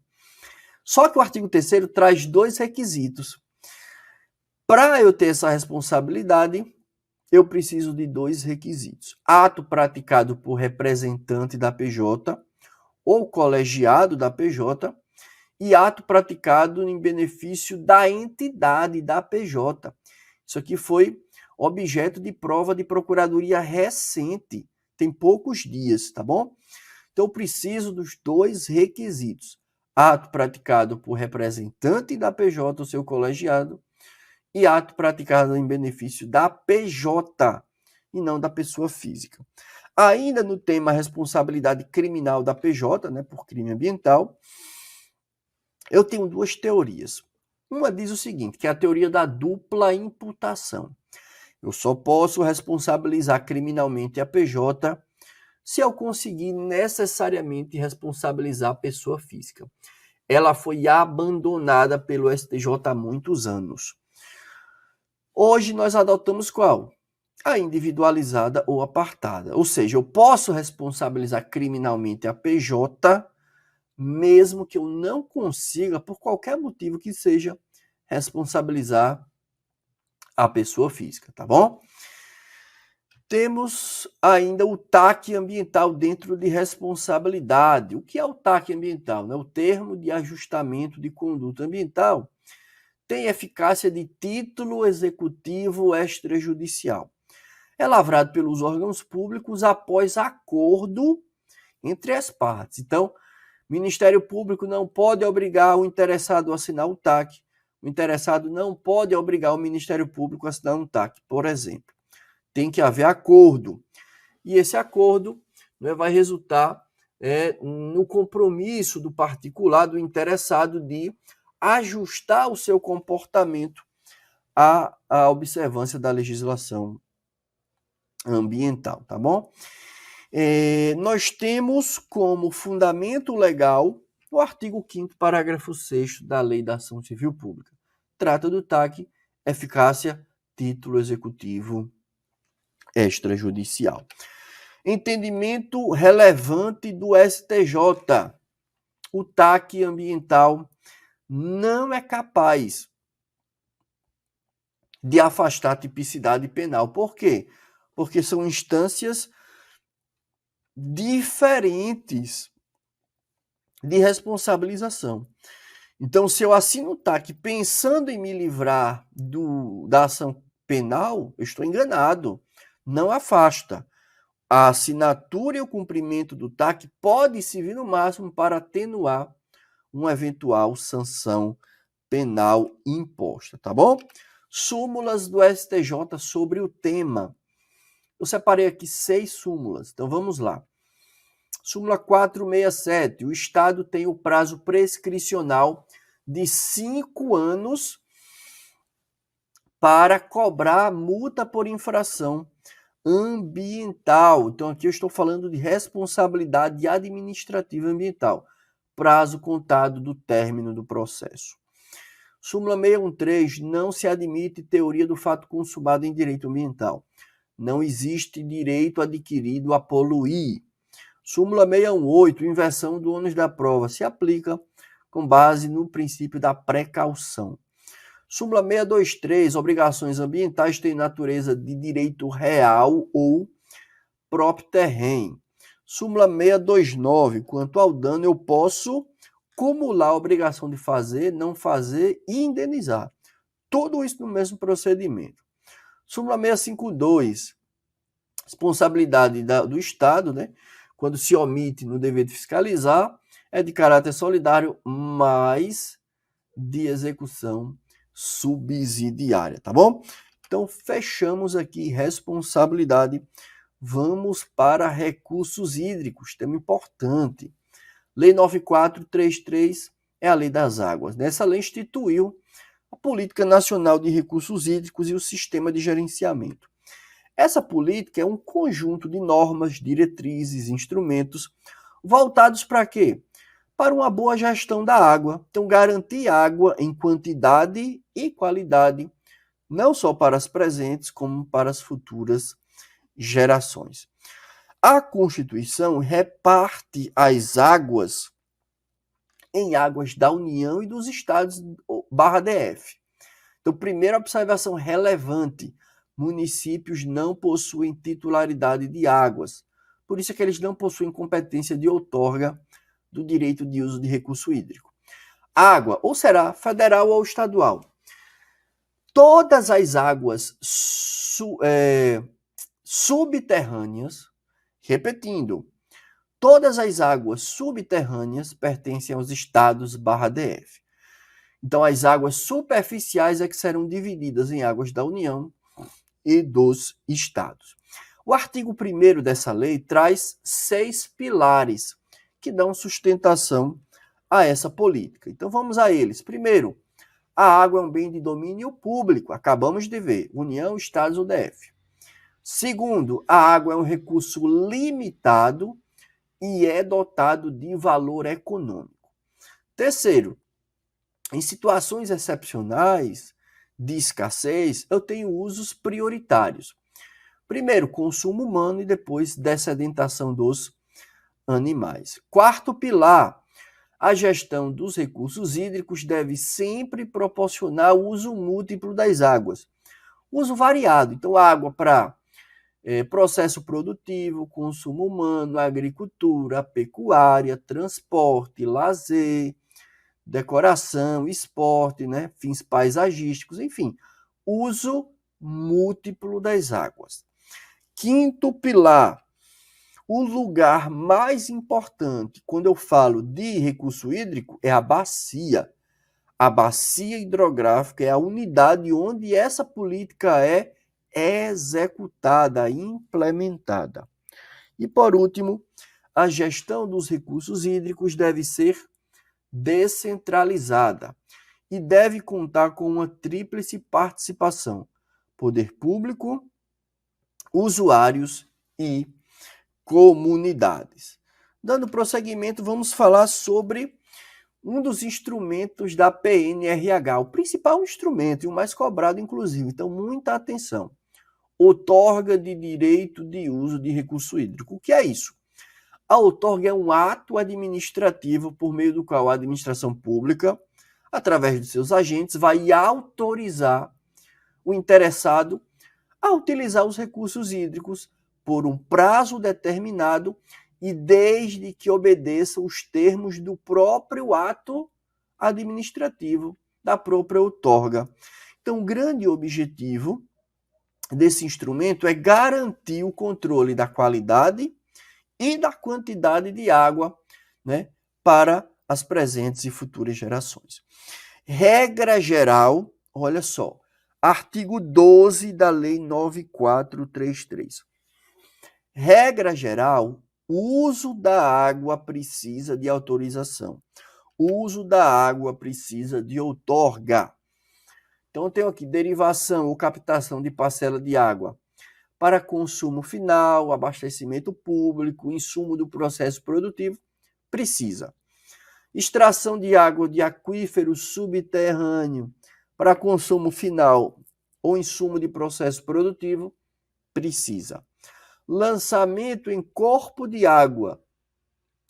Só que o artigo 3º traz 2 requisitos. Para eu ter essa responsabilidade, eu preciso de 2 requisitos. Ato praticado por representante da PJ ou colegiado da PJ e ato praticado em benefício da entidade, da PJ. Isso aqui foi objeto de prova de procuradoria recente, tem poucos dias, tá bom? Então, eu preciso dos dois requisitos: ato praticado por representante da PJ, o seu colegiado, e ato praticado em benefício da PJ e não da pessoa física. Ainda no tema responsabilidade criminal da PJ, né, por crime ambiental, eu tenho duas teorias. Uma diz o seguinte, que é a teoria da dupla imputação. Eu só posso responsabilizar criminalmente a PJ se eu conseguir necessariamente responsabilizar a pessoa física. Ela foi abandonada pelo STJ há muitos anos. Hoje nós adotamos qual? A individualizada ou apartada. Ou seja, eu posso responsabilizar criminalmente a PJ, mesmo que eu não consiga, por qualquer motivo que seja, responsabilizar a pessoa física, tá bom? Temos ainda o TAC ambiental dentro de responsabilidade. O que é o TAC ambiental? O termo de ajustamento de conduta ambiental tem eficácia de título executivo extrajudicial. É lavrado pelos órgãos públicos após acordo entre as partes. Então, o Ministério Público não pode obrigar o interessado a assinar o TAC. O interessado não pode obrigar o Ministério Público a assinar um TAC, por exemplo. Tem que haver acordo. E esse acordo vai resultar no compromisso do particular, do interessado, de ajustar o seu comportamento à observância da legislação ambiental, tá bom? Nós temos como fundamento legal o artigo 5º, parágrafo 6º da Lei da Ação Civil Pública. Trata do TAC, eficácia, título executivo extrajudicial. Entendimento relevante do STJ. O TAC ambiental não é capaz de afastar a tipicidade penal. Por quê? Porque são instâncias diferentes de responsabilização. Então, se eu assino o TAC pensando em me livrar da ação penal, eu estou enganado. Não afasta. A assinatura e o cumprimento do TAC pode servir no máximo para atenuar uma eventual sanção penal imposta, tá bom? Súmulas do STJ sobre o tema. Eu separei aqui 6 súmulas, então vamos lá. Súmula 467. O Estado tem o prazo prescricional de 5 anos para cobrar multa por infração ambiental. Então, aqui eu estou falando de responsabilidade administrativa ambiental. Prazo contado do término do processo. Súmula 613. Não se admite teoria do fato consumado em direito ambiental. Não existe direito adquirido a poluir. Súmula 618. Inversão do ônus da prova. Se aplica com base no princípio da precaução. Súmula 623, obrigações ambientais têm natureza de direito real ou próprio terreno. Súmula 629, quanto ao dano, eu posso cumular a obrigação de fazer, não fazer e indenizar. Tudo isso no mesmo procedimento. Súmula 652, responsabilidade do Estado, né? Quando se omite no dever de fiscalizar, é de caráter solidário, mas de execução subsidiária, tá bom? Então, fechamos aqui responsabilidade. Vamos para recursos hídricos, tema importante. Lei 9433 é a Lei das Águas. Essa lei instituiu a Política Nacional de Recursos Hídricos e o Sistema de Gerenciamento. Essa política é um conjunto de normas, diretrizes, instrumentos voltados para quê? Para uma boa gestão da água. Então, garantir água em quantidade e qualidade, não só para as presentes, como para as futuras gerações. A Constituição reparte as águas em águas da União e dos Estados /DF. Então, primeira observação relevante, municípios não possuem titularidade de águas. Por isso é que eles não possuem competência de outorga do direito de uso de recurso hídrico. água, ou será federal ou estadual. Todas as águas subterrâneas, repetindo, todas as águas subterrâneas pertencem aos estados/DF. Então, as águas superficiais é que serão divididas em águas da União e dos estados. O artigo 1º dessa lei traz 6 pilares que dão sustentação a essa política. Então, vamos a eles. Primeiro, a água é um bem de domínio público, acabamos de ver, União, estados ou DF. Segundo, a água é um recurso limitado e é dotado de valor econômico. Terceiro, em situações excepcionais de escassez, eu tenho usos prioritários. Primeiro, consumo humano e depois dessedentação dos animais. Quarto pilar, a gestão dos recursos hídricos deve sempre proporcionar o uso múltiplo das águas. Uso variado, então água para processo produtivo, consumo humano, agricultura, pecuária, transporte, lazer, decoração, esporte, né, fins paisagísticos, enfim, uso múltiplo das águas. Quinto pilar, o lugar mais importante quando eu falo de recurso hídrico é a bacia. A bacia hidrográfica é a unidade onde essa política é executada, implementada. E por último, a gestão dos recursos hídricos deve ser descentralizada e deve contar com uma tríplice participação: poder público, usuários e comunidades. Dando prosseguimento, vamos falar sobre um dos instrumentos da PNRH, o principal instrumento e o mais cobrado, inclusive. Então, muita atenção. Outorga de direito de uso de recurso hídrico. O que é isso? A outorga é um ato administrativo por meio do qual a administração pública, através de seus agentes, vai autorizar o interessado a utilizar os recursos hídricos por um prazo determinado e desde que obedeça os termos do próprio ato administrativo, da própria outorga. Então, o grande objetivo desse instrumento é garantir o controle da qualidade e da quantidade de água, né, para as presentes e futuras gerações. Regra geral, olha só, artigo 12 da Lei 9433. Regra geral, o uso da água precisa de autorização. O uso da água precisa de outorga. Então, eu tenho aqui derivação ou captação de parcela de água para consumo final, abastecimento público, insumo do processo produtivo, precisa. Extração de água de aquífero subterrâneo para consumo final ou insumo de processo produtivo, precisa. Lançamento em corpo de água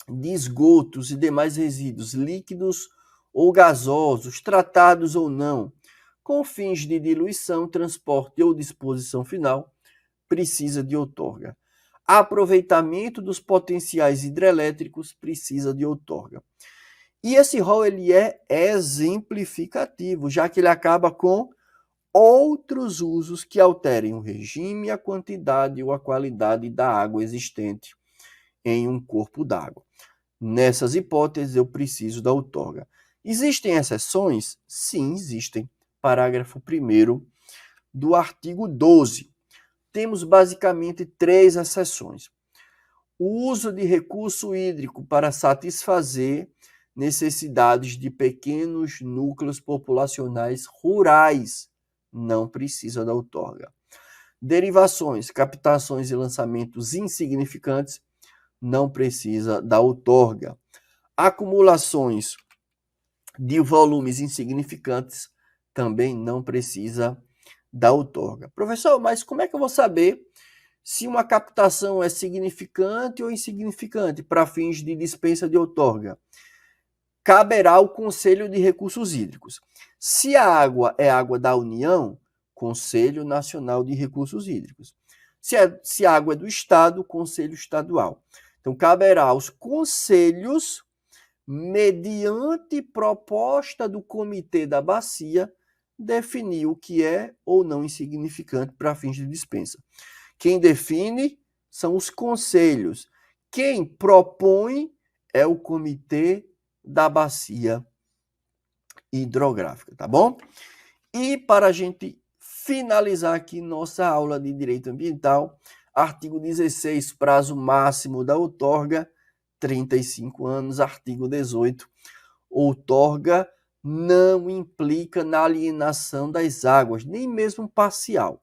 de esgotos e demais resíduos líquidos ou gasosos, tratados ou não, com fins de diluição, transporte ou disposição final, precisa de outorga. Aproveitamento dos potenciais hidrelétricos precisa de outorga. E esse rol ele é exemplificativo, já que ele acaba com outros usos que alterem o regime, a quantidade ou a qualidade da água existente em um corpo d'água. Nessas hipóteses, eu preciso da outorga. Existem exceções? Sim, existem. Parágrafo 1º do artigo 12. Temos basicamente 3 exceções. O uso de recurso hídrico para satisfazer necessidades de pequenos núcleos populacionais rurais não precisa da outorga. Derivações, captações e lançamentos insignificantes não precisa da outorga. Acumulações de volumes insignificantes também não precisa da outorga. Professor, mas como é que eu vou saber se uma captação é significante ou insignificante para fins de dispensa de outorga? Caberá ao Conselho de Recursos Hídricos. Se a água é água da União, Conselho Nacional de Recursos Hídricos. Se a água é do Estado, Conselho Estadual. Então, caberá aos conselhos mediante proposta do comitê da bacia, definir o que é ou não insignificante para fins de dispensa. Quem define são os conselhos. Quem propõe é o comitê da bacia hidrográfica, tá bom? E para a gente finalizar aqui nossa aula de direito ambiental, artigo 16, prazo máximo da outorga, 35 anos, artigo 18, outorga não implica na alienação das águas, nem mesmo parcial.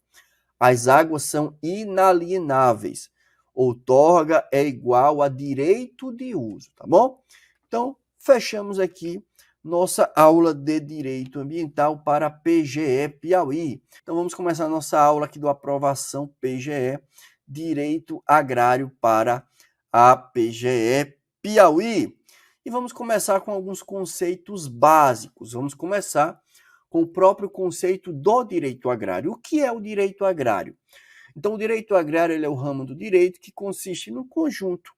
As águas são inalienáveis. Outorga é igual a direito de uso, tá bom? Então, fechamos aqui nossa aula de Direito Ambiental para PGE Piauí. Então, vamos começar a nossa aula aqui do Aprovação PGE, Direito Agrário para a PGE Piauí. E vamos começar com alguns conceitos básicos. Vamos começar com o próprio conceito do direito agrário. O que é o direito agrário? Então, o direito agrário ele é o ramo do direito que consiste no conjunto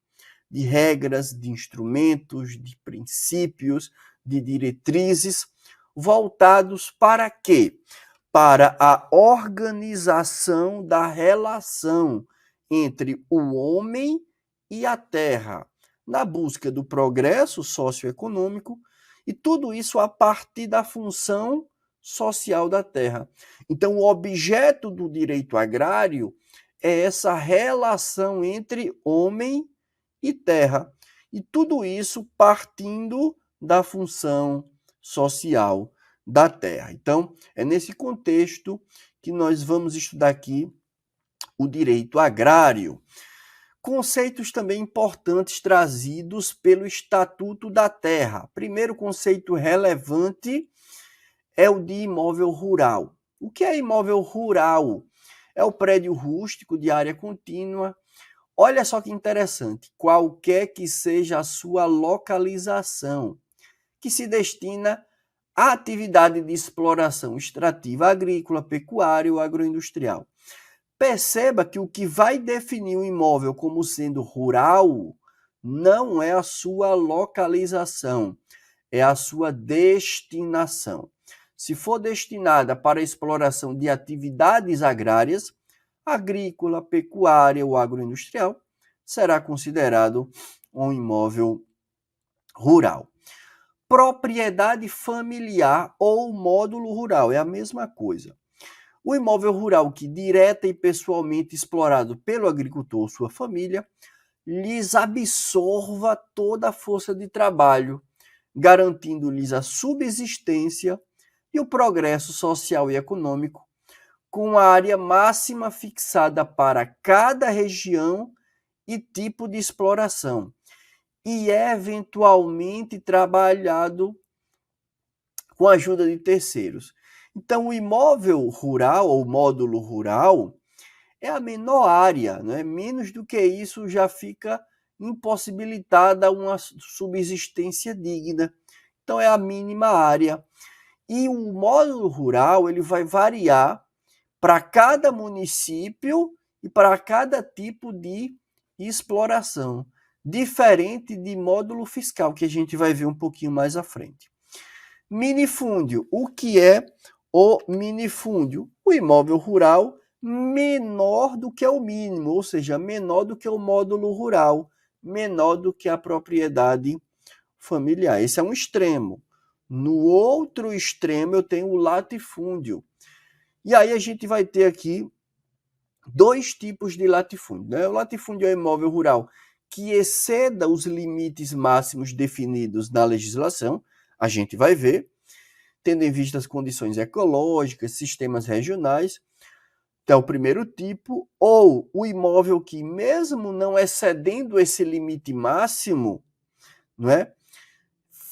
de regras, de instrumentos, de princípios, de diretrizes, voltados para quê? Para a organização da relação entre o homem e a terra, na busca do progresso socioeconômico, e tudo isso a partir da função social da terra. Então, o objeto do direito agrário é essa relação entre homem e terra, e tudo isso partindo da função social da terra. Então, é nesse contexto que nós vamos estudar aqui o direito agrário. Conceitos também importantes trazidos pelo Estatuto da Terra. Primeiro conceito relevante é o de imóvel rural. O que é imóvel rural? É o prédio rústico de área contínua. Olha só que interessante, qualquer que seja a sua localização, que se destina à atividade de exploração extrativa agrícola, pecuária ou agroindustrial. Perceba que o que vai definir o imóvel como sendo rural não é a sua localização, é a sua destinação. Se for destinada para a exploração de atividades agrárias, agrícola, pecuária ou agroindustrial, será considerado um imóvel rural. Propriedade familiar ou módulo rural, é a mesma coisa. O imóvel rural que direta e pessoalmente explorado pelo agricultor ou sua família, lhes absorva toda a força de trabalho, garantindo-lhes a subsistência e o progresso social e econômico, com a área máxima fixada para cada região e tipo de exploração, e eventualmente trabalhado com a ajuda de terceiros. Então, o imóvel rural ou módulo rural é a menor área, né? Menos do que isso já fica impossibilitada uma subsistência digna. Então, é a mínima área. E o módulo rural ele vai variar para cada município e para cada tipo de exploração, diferente de módulo fiscal, que a gente vai ver um pouquinho mais à frente. Minifúndio. O que é o minifúndio? O imóvel rural menor do que o mínimo, ou seja, menor do que o módulo rural, menor do que a propriedade familiar. Esse é um extremo. No outro extremo eu tenho o latifúndio. E aí a gente vai ter aqui dois tipos de latifúndio, né? O latifúndio é o imóvel rural que exceda os limites máximos definidos na legislação, a gente vai ver, tendo em vista as condições ecológicas, sistemas regionais, que é o primeiro tipo, ou o imóvel que, mesmo não excedendo esse limite máximo, não é,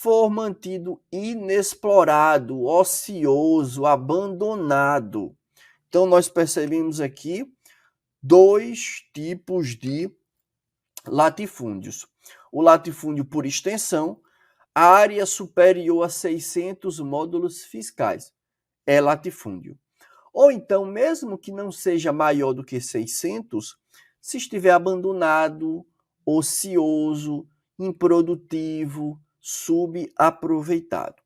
for mantido inexplorado, ocioso, abandonado. Então, nós percebemos aqui dois tipos de latifúndios. O latifúndio por extensão, a área superior a 600 módulos fiscais, é latifúndio. Ou então, mesmo que não seja maior do que 600, se estiver abandonado, ocioso, improdutivo, subaproveitado.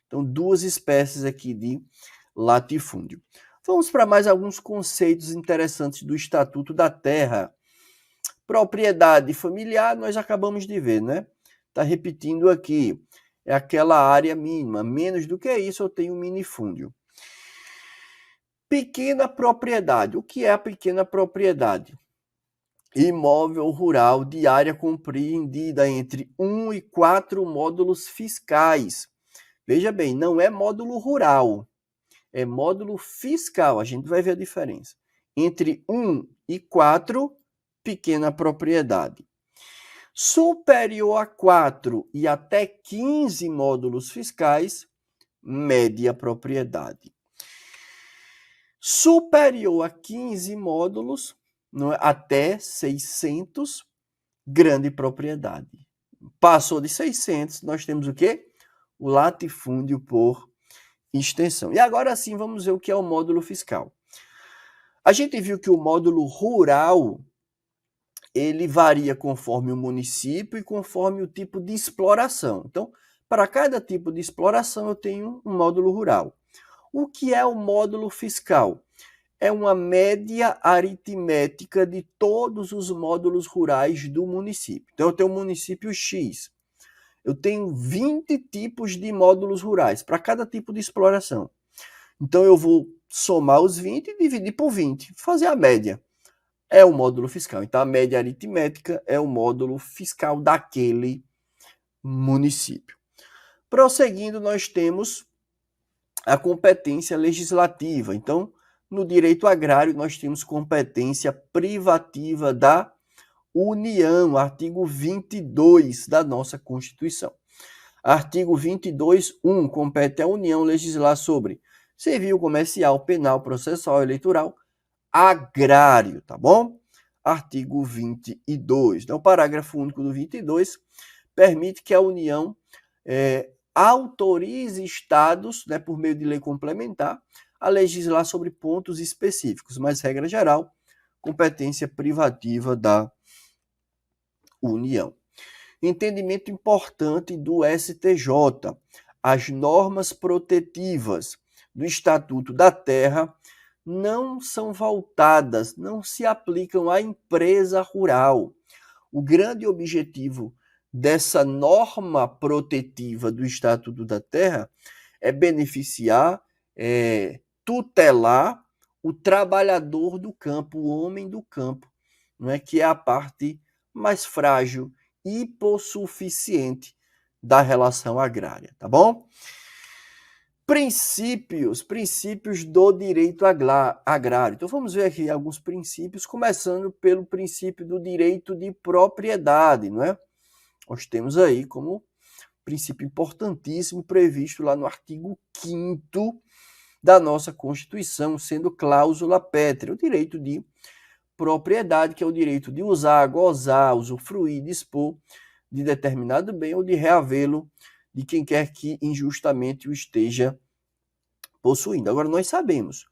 Então, duas espécies aqui de latifúndio. Vamos para mais alguns conceitos interessantes do Estatuto da Terra. Propriedade familiar, nós acabamos de ver, né? Está repetindo aqui. É aquela área mínima. Menos do que isso, eu tenho minifúndio. Pequena propriedade. O que é a pequena propriedade? Imóvel rural de área compreendida entre 1 e 4 módulos fiscais. Veja bem, não é módulo rural, é módulo fiscal. A gente vai ver a diferença. Entre 1 e 4, pequena propriedade. Superior a 4 e até 15 módulos fiscais, média propriedade. Superior a 15 módulos, até 600, grande propriedade. Passou de 600, nós temos o quê? O latifúndio por extensão. E agora sim, vamos ver o que é o módulo fiscal. A gente viu que o módulo rural, ele varia conforme o município e conforme o tipo de exploração. Então, para cada tipo de exploração, eu tenho um módulo rural. O que é o módulo fiscal? É uma média aritmética de todos os módulos rurais do município. Então, eu tenho um município X. Eu tenho 20 tipos de módulos rurais para cada tipo de exploração. Então, eu vou somar os 20 e dividir por 20, fazer a média. É o módulo fiscal. Então, a média aritmética é o módulo fiscal daquele município. Prosseguindo, nós temos a competência legislativa. Então, no direito agrário, nós temos competência privativa da União, artigo 22 da nossa Constituição. Artigo 22.1, compete à União legislar sobre civil, comercial, penal, processual, eleitoral, agrário, tá bom? Artigo 22. Então, o parágrafo único do 22 permite que a União autorize estados, né, por meio de lei complementar, a legislar sobre pontos específicos, mas, regra geral, competência privativa da União. Entendimento importante do STJ. As normas protetivas do Estatuto da Terra não são voltadas, não se aplicam à empresa rural. O grande objetivo dessa norma protetiva do Estatuto da Terra é beneficiar, tutelar o trabalhador do campo, o homem do campo, não é, que é a parte mais frágil e hipossuficiente da relação agrária, tá bom? Princípios do direito agrário. Então vamos ver aqui alguns princípios, começando pelo princípio do direito de propriedade, não é? Nós temos aí como princípio importantíssimo previsto lá no artigo 5º da nossa Constituição, sendo cláusula pétrea, o direito de propriedade, que é o direito de usar, gozar, usufruir, dispor de determinado bem ou de reavê-lo de quem quer que injustamente o esteja possuindo. Agora, nós sabemos,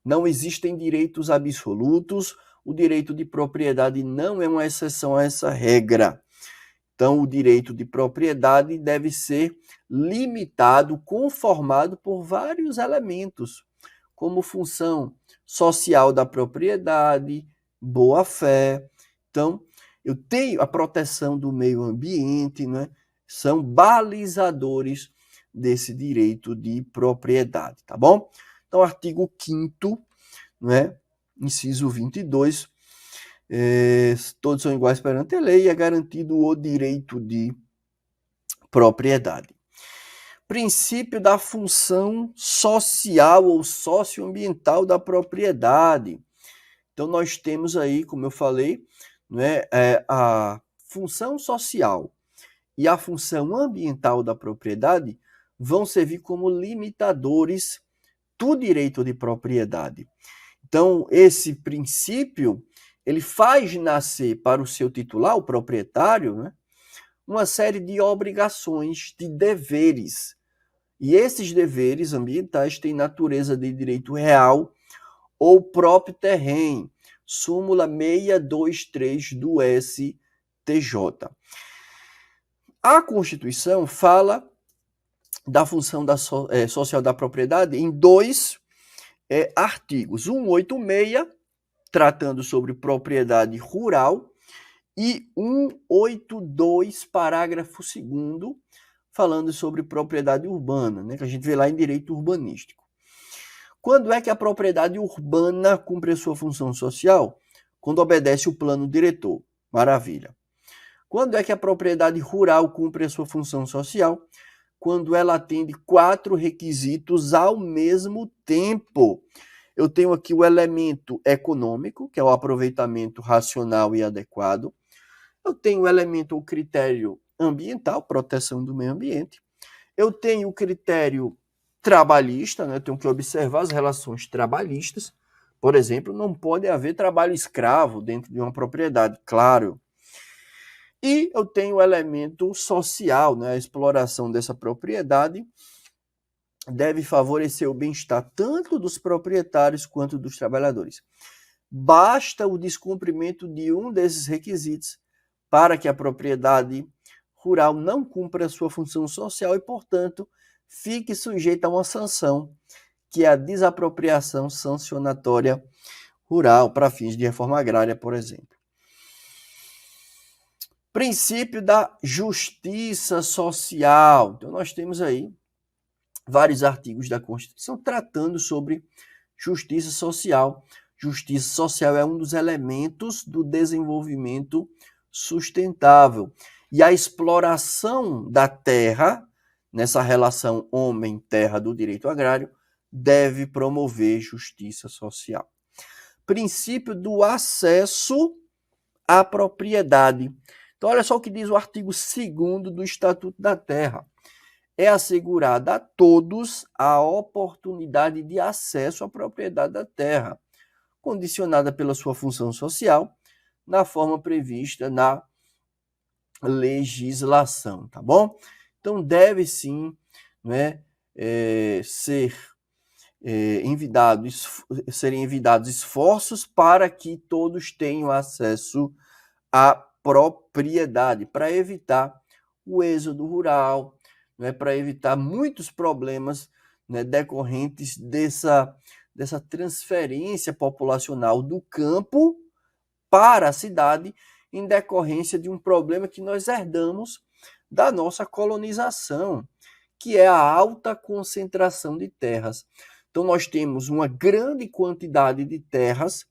não existem direitos absolutos, o direito de propriedade não é uma exceção a essa regra. Então, o direito de propriedade deve ser limitado, conformado por vários elementos, como função social da propriedade, boa-fé. Então, eu tenho a proteção do meio ambiente, né? São balizadores desse direito de propriedade, tá bom? Então, artigo 5º, né? Inciso 22, todos são iguais perante a lei e é garantido o direito de propriedade. Princípio da função social ou socioambiental da propriedade. Então, nós temos aí, como eu falei, né, a função social e a função ambiental da propriedade vão servir como limitadores do direito de propriedade. Então, esse princípio, ele faz nascer para o seu titular, o proprietário, né, uma série de obrigações, de deveres. E esses deveres ambientais têm natureza de direito real ou próprio terreno. Súmula 623 do STJ. A Constituição fala da função social da propriedade em dois artigos. 186, tratando sobre propriedade rural, e 182, parágrafo 2º, falando sobre propriedade urbana, né, que a gente vê lá em direito urbanístico. Quando é que a propriedade urbana cumpre a sua função social? Quando obedece o plano diretor. Maravilha. Quando é que a propriedade rural cumpre a sua função social? Quando ela atende 4 requisitos ao mesmo tempo. Eu tenho aqui o elemento econômico, que é o aproveitamento racional e adequado. Eu tenho o elemento, o critério ambiental, proteção do meio ambiente. Eu tenho o critério trabalhista, né? Eu tenho que observar as relações trabalhistas. Por exemplo, não pode haver trabalho escravo dentro de uma propriedade, claro. E eu tenho o elemento social, né? A exploração dessa propriedade deve favorecer o bem-estar tanto dos proprietários quanto dos trabalhadores. Basta o descumprimento de um desses requisitos para que a propriedade rural não cumpra a sua função social e, portanto, fique sujeita a uma sanção, que é a desapropriação sancionatória rural para fins de reforma agrária, por exemplo. Princípio da justiça social. Então, nós temos aí vários artigos da Constituição tratando sobre justiça social. Justiça social é um dos elementos do desenvolvimento sustentável. E a exploração da terra, nessa relação homem-terra do direito agrário, deve promover justiça social. Princípio do acesso à propriedade. Então, olha só o que diz o artigo 2º do Estatuto da Terra. É assegurada a todos a oportunidade de acesso à propriedade da terra, condicionada pela sua função social, na forma prevista na legislação, tá bom? Então, deve sim, né, serem envidados esforços para que todos tenham acesso à propriedade, para evitar o êxodo rural, né, para evitar muitos problemas, né, decorrentes dessa transferência populacional do campo para a cidade, em decorrência de um problema que nós herdamos da nossa colonização, que é a alta concentração de terras. Então, nós temos uma grande quantidade de terras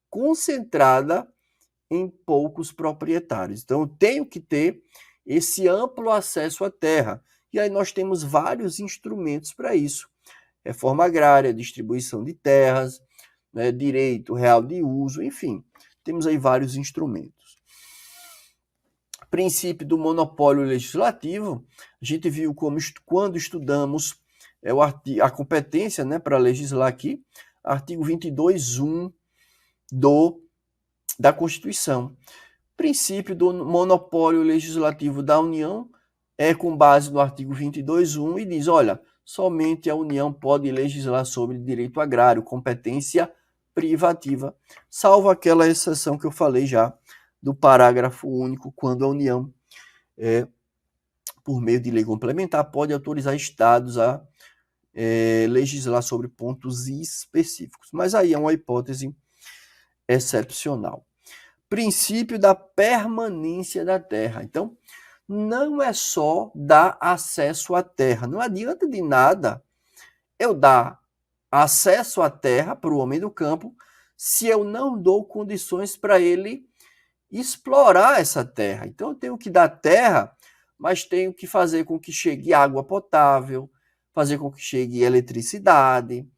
concentrada em poucos proprietários. Então, eu tenho que ter esse amplo acesso à terra. E aí nós temos vários instrumentos para isso. Reforma agrária, distribuição de terras, né, direito real de uso, enfim, temos aí vários instrumentos. Princípio do monopólio legislativo, a gente viu como quando estudamos a competência, né, para legislar aqui, artigo 22.1 da Constituição. Princípio do monopólio legislativo da União é com base no artigo 22.1 e diz, olha, somente a União pode legislar sobre direito agrário, competência privativa, salvo aquela exceção que eu falei já do parágrafo único, quando a União, por meio de lei complementar, pode autorizar estados a legislar sobre pontos específicos. Mas aí é uma hipótese excepcional. Princípio da permanência da terra. Então, não é só dar acesso à terra. Não adianta de nada eu dar acesso à terra para o homem do campo se eu não dou condições para ele explorar essa terra. Então, eu tenho que dar terra, mas tenho que fazer com que chegue água potável, fazer com que chegue eletricidade,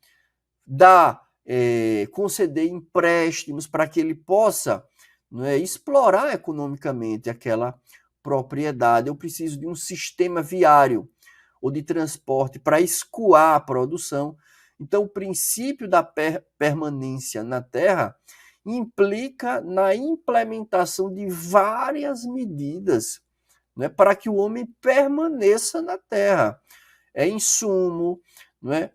conceder empréstimos para que ele possa, né, explorar economicamente aquela propriedade. Eu preciso de um sistema viário ou de transporte para escoar a produção. Então, o princípio da permanência na terra implica na implementação de várias medidas, né, para que o homem permaneça na terra. Insumo, né,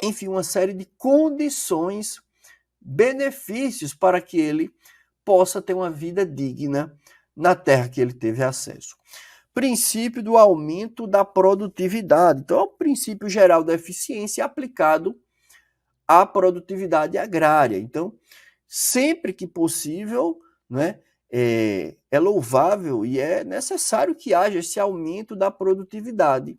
enfim, uma série de condições, benefícios para que ele possa ter uma vida digna na terra que ele teve acesso. Princípio do aumento da produtividade. Então, é o princípio geral da eficiência aplicado à produtividade agrária. Então, sempre que possível, né, é louvável e é necessário que haja esse aumento da produtividade.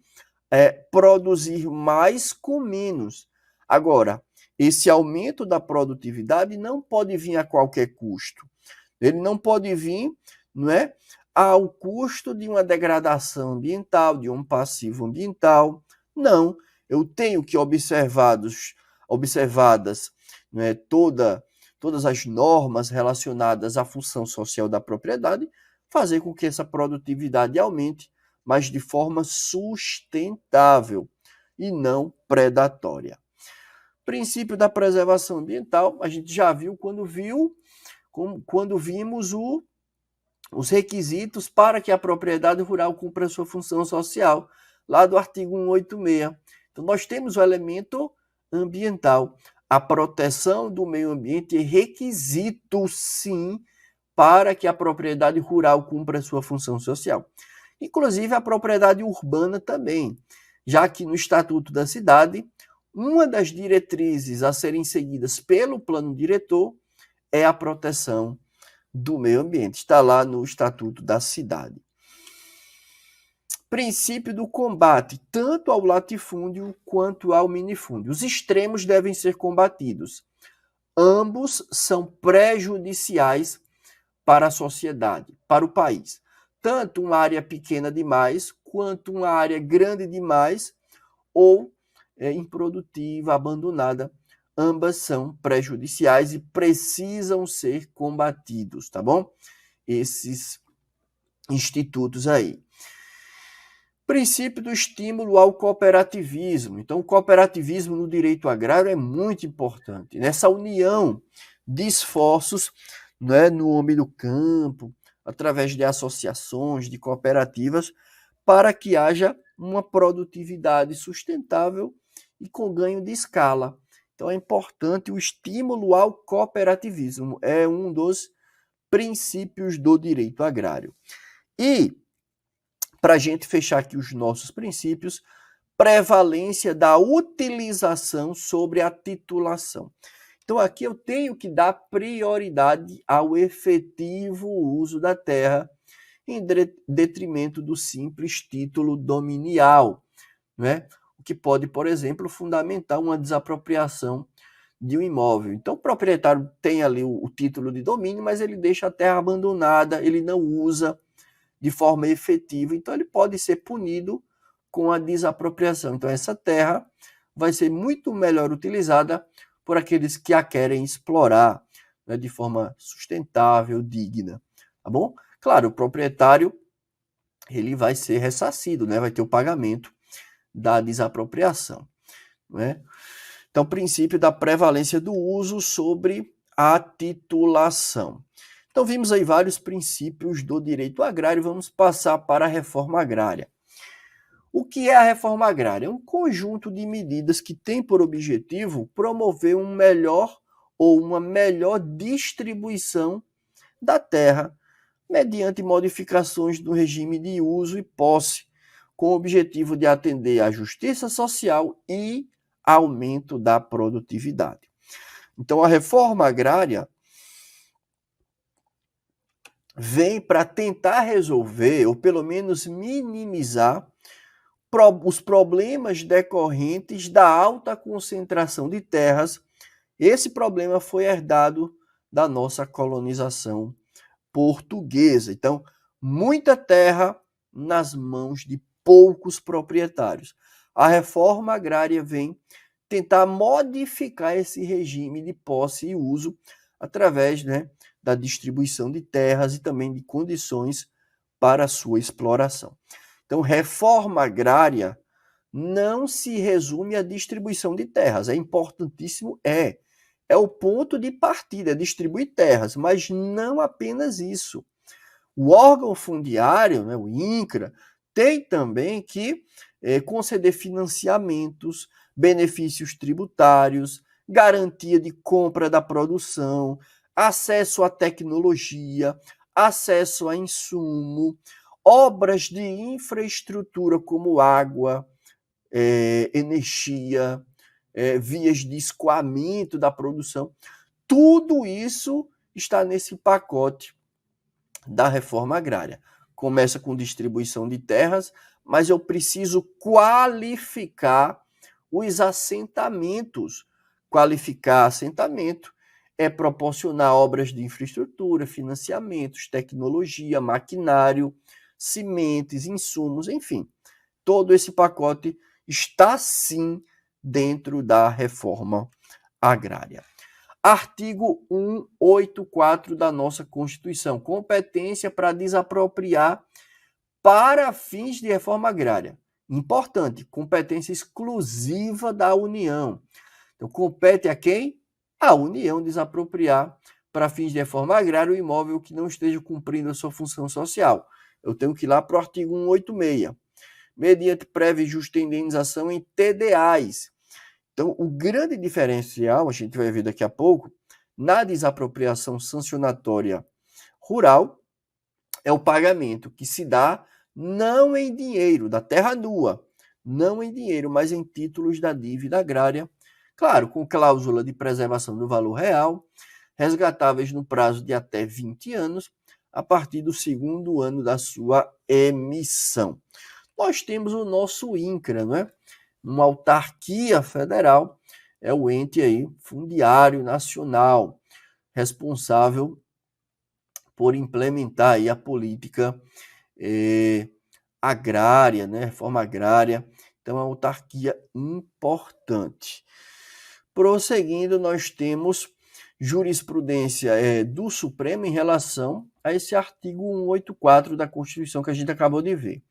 Produzir mais com menos. Agora, esse aumento da produtividade não pode vir a qualquer custo. Ele não pode vir, não é, ao custo de uma degradação ambiental, de um passivo ambiental. Não, eu tenho que observadas, né, todas as normas relacionadas à função social da propriedade, fazer com que essa produtividade aumente, mas de forma sustentável e não predatória. Princípio da preservação ambiental, a gente já viu quando vimos os requisitos para que a propriedade rural cumpra a sua função social, lá do artigo 186. Então, nós temos o elemento ambiental. A proteção do meio ambiente é requisito, sim, para que a propriedade rural cumpra a sua função social. Inclusive, a propriedade urbana também, já que no Estatuto da Cidade, uma das diretrizes a serem seguidas pelo plano diretor é a proteção do meio ambiente. Está lá no Estatuto da Cidade. Princípio do combate, tanto ao latifúndio quanto ao minifúndio. Os extremos devem ser combatidos. Ambos são prejudiciais para a sociedade, para o país. Tanto uma área pequena demais, quanto uma área grande demais, ou improdutiva, abandonada, ambas são prejudiciais e precisam ser combatidos, tá bom? Esses institutos aí. Princípio do estímulo ao cooperativismo. Então, o cooperativismo no direito agrário é muito importante. Nessa união de esforços, né, no homem do campo, através de associações, de cooperativas, para que haja uma produtividade sustentável e com ganho de escala. Então, é importante o estímulo ao cooperativismo. É um dos princípios do direito agrário. E, para a gente fechar aqui os nossos princípios, prevalência da utilização sobre a titulação. Então, aqui eu tenho que dar prioridade ao efetivo uso da terra em detrimento do simples título dominial, né? O que pode, por exemplo, fundamentar uma desapropriação de um imóvel. Então, o proprietário tem ali o título de domínio, mas ele deixa a terra abandonada, ele não usa de forma efetiva, então ele pode ser punido com a desapropriação. Então, essa terra vai ser muito melhor utilizada por aqueles que a querem explorar, né, de forma sustentável, digna, tá bom? Claro, o proprietário ele vai ser ressarcido, né? Vai ter o pagamento da desapropriação, né? Então, princípio da prevalência do uso sobre a titulação. Então, vimos aí vários princípios do direito agrário, vamos passar para a reforma agrária. O que é a reforma agrária? É um conjunto de medidas que tem por objetivo promover um melhor ou uma melhor distribuição da terra, mediante modificações no regime de uso e posse, com o objetivo de atender à justiça social e aumento da produtividade. Então, a reforma agrária vem para tentar resolver, ou pelo menos minimizar, os problemas decorrentes da alta concentração de terras. Esse problema foi herdado da nossa colonização portuguesa. Então, muita terra nas mãos de poucos proprietários. A reforma agrária vem tentar modificar esse regime de posse e uso através, né, da distribuição de terras e também de condições para a sua exploração. Então, reforma agrária não se resume à distribuição de terras. É importantíssimo, é o ponto de partida, é distribuir terras, mas não apenas isso. O órgão fundiário, né, o INCRA, tem também que conceder financiamentos, benefícios tributários, garantia de compra da produção, acesso à tecnologia, acesso a insumo, obras de infraestrutura como água, energia, vias de escoamento da produção. Tudo isso está nesse pacote da reforma agrária. Começa com distribuição de terras, mas eu preciso qualificar os assentamentos. Qualificar assentamento é proporcionar obras de infraestrutura, financiamentos, tecnologia, maquinário, sementes, insumos, enfim. Todo esse pacote está sim dentro da reforma agrária. Artigo 184 da nossa Constituição, competência para desapropriar para fins de reforma agrária. Importante, competência exclusiva da União. Então, compete a quem? A União desapropriar para fins de reforma agrária o imóvel que não esteja cumprindo a sua função social. Eu tenho que ir lá para o artigo 186. Mediante prévia e justa indenização em TDAs. Então, o grande diferencial, a gente vai ver daqui a pouco, na desapropriação sancionatória rural, é o pagamento que se dá não em dinheiro, da terra nua, não em dinheiro, mas em títulos da dívida agrária, claro, com cláusula de preservação do valor real, resgatáveis no prazo de até 20 anos, a partir do segundo ano da sua emissão. Nós temos o nosso INCRA, não é? Uma autarquia federal, é o ente aí, fundiário nacional, responsável por implementar aí a política agrária, né? Reforma agrária. Então, é uma autarquia importante. Prosseguindo, nós temos jurisprudência do Supremo em relação a esse artigo 184 da Constituição que a gente acabou de ver.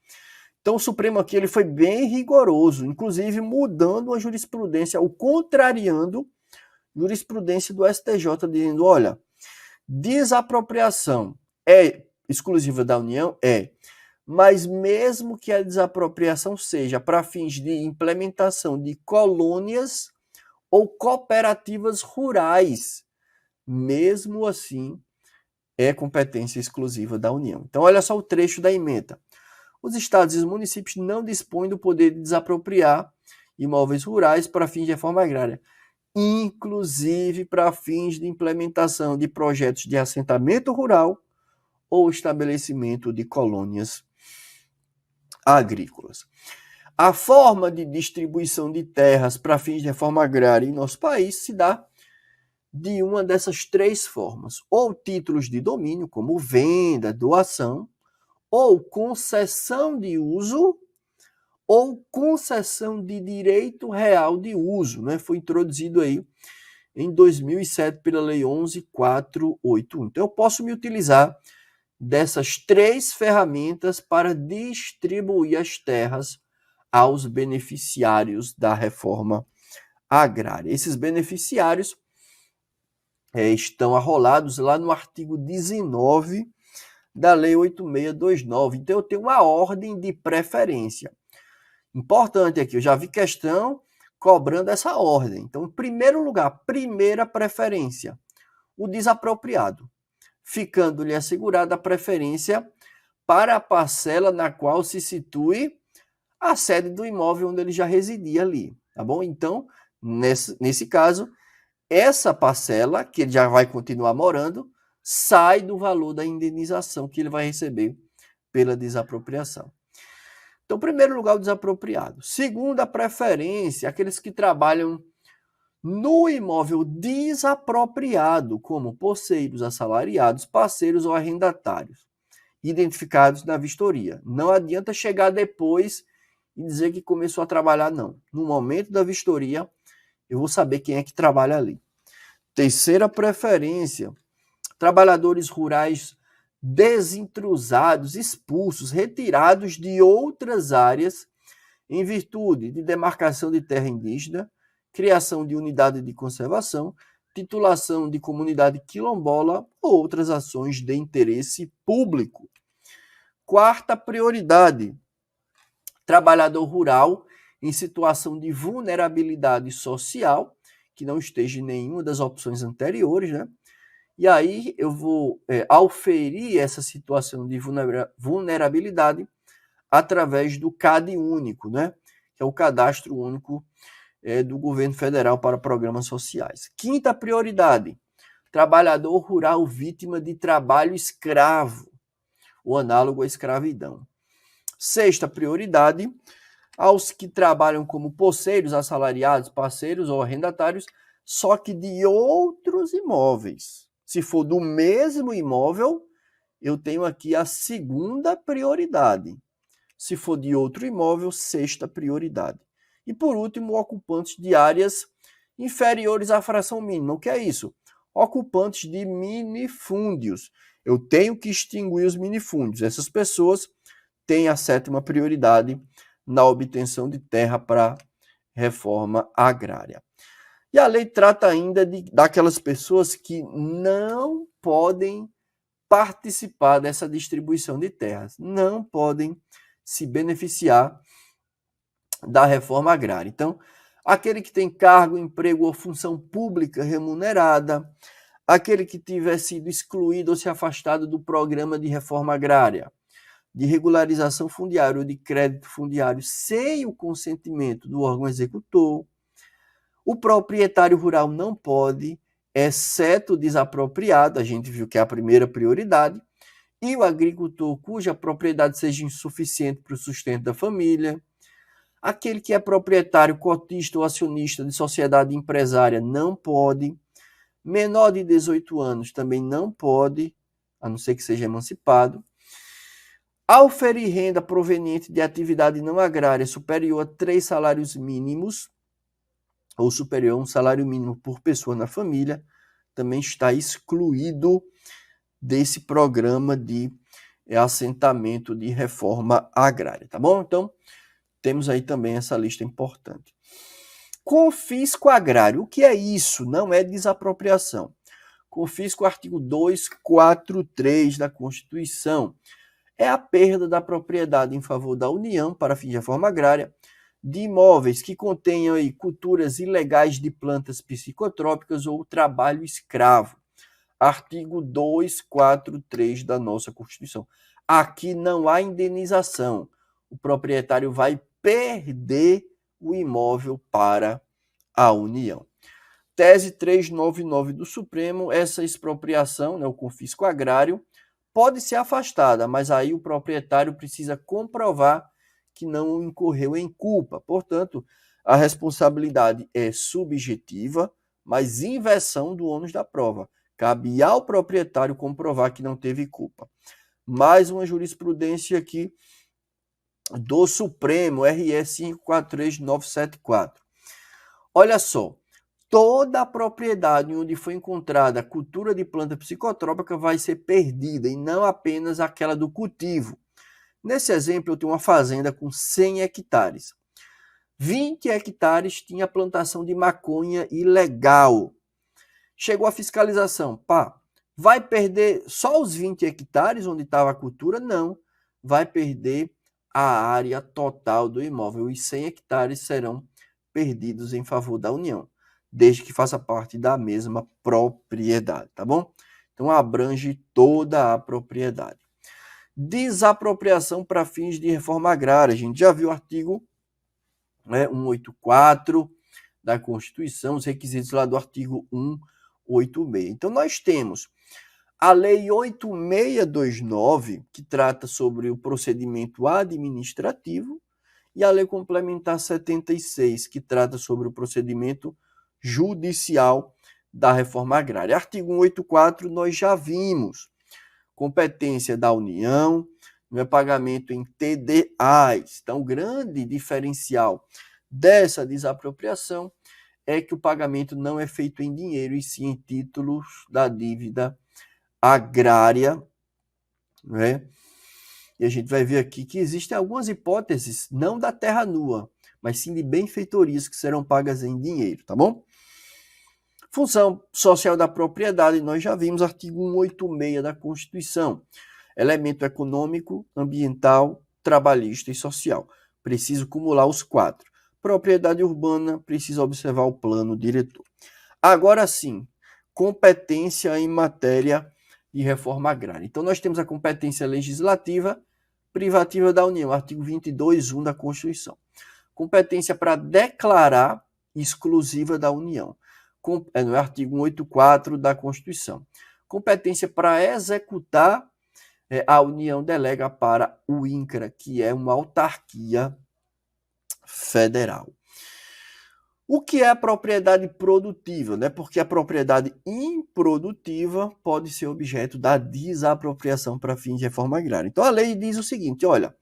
Então, o Supremo aqui ele foi bem rigoroso, inclusive mudando a jurisprudência, ou contrariando a jurisprudência do STJ, dizendo, olha, desapropriação é exclusiva da União? É. Mas mesmo que a desapropriação seja para fins de implementação de colônias ou cooperativas rurais, mesmo assim, é competência exclusiva da União. Então, olha só o trecho da ementa. Os estados e os municípios não dispõem do poder de desapropriar imóveis rurais para fins de reforma agrária, inclusive para fins de implementação de projetos de assentamento rural ou estabelecimento de colônias agrícolas. A forma de distribuição de terras para fins de reforma agrária em nosso país se dá de uma dessas três formas, ou títulos de domínio, como venda, doação, ou concessão de uso, ou concessão de direito real de uso, né? Foi introduzido aí em 2007 pela Lei 11.481. Então, eu posso me utilizar dessas três ferramentas para distribuir as terras aos beneficiários da reforma agrária. Esses beneficiários estão arrolados lá no artigo 19 da Lei 8.629. Então, eu tenho uma ordem de preferência. Importante aqui, eu já vi questão cobrando essa ordem. Então, em primeiro lugar, primeira preferência, o desapropriado, ficando-lhe assegurada a preferência para a parcela na qual se situe a sede do imóvel onde ele já residia ali, tá bom? Então, nesse caso, essa parcela, que ele já vai continuar morando, sai do valor da indenização que ele vai receber pela desapropriação. Então, primeiro lugar, o desapropriado. Segunda preferência, aqueles que trabalham no imóvel desapropriado, como posseiros, assalariados, parceiros ou arrendatários, identificados na vistoria. Não adianta chegar depois e dizer que começou a trabalhar, não. No momento da vistoria, eu vou saber quem é que trabalha ali. Terceira preferência, trabalhadores rurais desintrusados, expulsos, retirados de outras áreas em virtude de demarcação de terra indígena, criação de unidade de conservação, titulação de comunidade quilombola ou outras ações de interesse público. Quarta prioridade, trabalhador rural em situação de vulnerabilidade social, que não esteja em nenhuma das opções anteriores, né? E aí eu vou auferir essa situação de vulnerabilidade através do CAD único, né? Que é o Cadastro Único do Governo Federal para Programas Sociais. Quinta prioridade, trabalhador rural vítima de trabalho escravo, o análogo à escravidão. Sexta prioridade, aos que trabalham como poceiros, assalariados, parceiros ou arrendatários, só que de outros imóveis. Se for do mesmo imóvel, eu tenho aqui a segunda prioridade. Se for de outro imóvel, sexta prioridade. E por último, ocupantes de áreas inferiores à fração mínima. O que é isso? Ocupantes de minifúndios. Eu tenho que extinguir os minifúndios. Essas pessoas têm a sétima prioridade na obtenção de terra para reforma agrária. E a lei trata ainda daquelas pessoas que não podem participar dessa distribuição de terras, não podem se beneficiar da reforma agrária. Então, aquele que tem cargo, emprego ou função pública remunerada, aquele que tiver sido excluído ou se afastado do programa de reforma agrária, de regularização fundiária ou de crédito fundiário sem o consentimento do órgão executor, o proprietário rural não pode, exceto o desapropriado, a gente viu que é a primeira prioridade, e o agricultor cuja propriedade seja insuficiente para o sustento da família, aquele que é proprietário, cotista ou acionista de sociedade empresária não pode, menor de 18 anos também não pode, a não ser que seja emancipado, auferir renda proveniente de atividade não agrária superior a 3 salários mínimos, ou superior a um salário mínimo por pessoa na família, também está excluído desse programa de assentamento de reforma agrária, tá bom? Então, temos aí também essa lista importante. Confisco agrário, o que é isso? Não é desapropriação. Confisco, artigo 243 da Constituição. É a perda da propriedade em favor da União para fins de reforma agrária de imóveis que contenham aí culturas ilegais de plantas psicotrópicas ou trabalho escravo. Artigo 243 da nossa Constituição. Aqui não há indenização. O proprietário vai perder o imóvel para a União. Tese 399 do Supremo, essa expropriação, né, o confisco agrário, pode ser afastada, mas aí o proprietário precisa comprovar que não incorreu em culpa. Portanto, a responsabilidade é subjetiva, mas inversão do ônus da prova. Cabe ao proprietário comprovar que não teve culpa. Mais uma jurisprudência aqui do Supremo, RS 543974. Olha só, toda a propriedade onde foi encontrada a cultura de planta psicotrópica vai ser perdida, e não apenas aquela do cultivo. Nesse exemplo, eu tenho uma fazenda com 100 hectares. 20 hectares tinha plantação de maconha ilegal. Chegou a fiscalização. Vai perder só os 20 hectares onde estava a cultura? Não. Vai perder a área total do imóvel. Os 100 hectares serão perdidos em favor da União, desde que faça parte da mesma propriedade, tá bom? Então, abrange toda a propriedade. Desapropriação para fins de reforma agrária. A gente já viu o artigo 184 da Constituição, os requisitos lá do artigo 186. Então, nós temos a Lei 8629, que trata sobre o procedimento administrativo, e a Lei Complementar 76, que trata sobre o procedimento judicial da reforma agrária. Artigo 184, nós já vimos. Competência da União, não é pagamento em TDAs. Então, o grande diferencial dessa desapropriação é que o pagamento não é feito em dinheiro, e sim em títulos da dívida agrária, né? E a gente vai ver aqui que existem algumas hipóteses, não da terra nua, mas sim de benfeitorias que serão pagas em dinheiro, tá bom? Função social da propriedade, nós já vimos, artigo 186 da Constituição. Elemento econômico, ambiental, trabalhista e social. Preciso acumular os 4. Propriedade urbana, precisa observar o plano diretor. Agora sim, competência em matéria de reforma agrária. Então, nós temos a competência legislativa privativa da União, artigo 22(1) da Constituição. Competência para declarar exclusiva da União, no artigo 184 da Constituição. Competência para executar, a União delega para o INCRA, que é uma autarquia federal. O que é a propriedade produtiva? Né? Porque a propriedade improdutiva pode ser objeto da desapropriação para fins de reforma agrária. Então, a lei diz o seguinte, olha,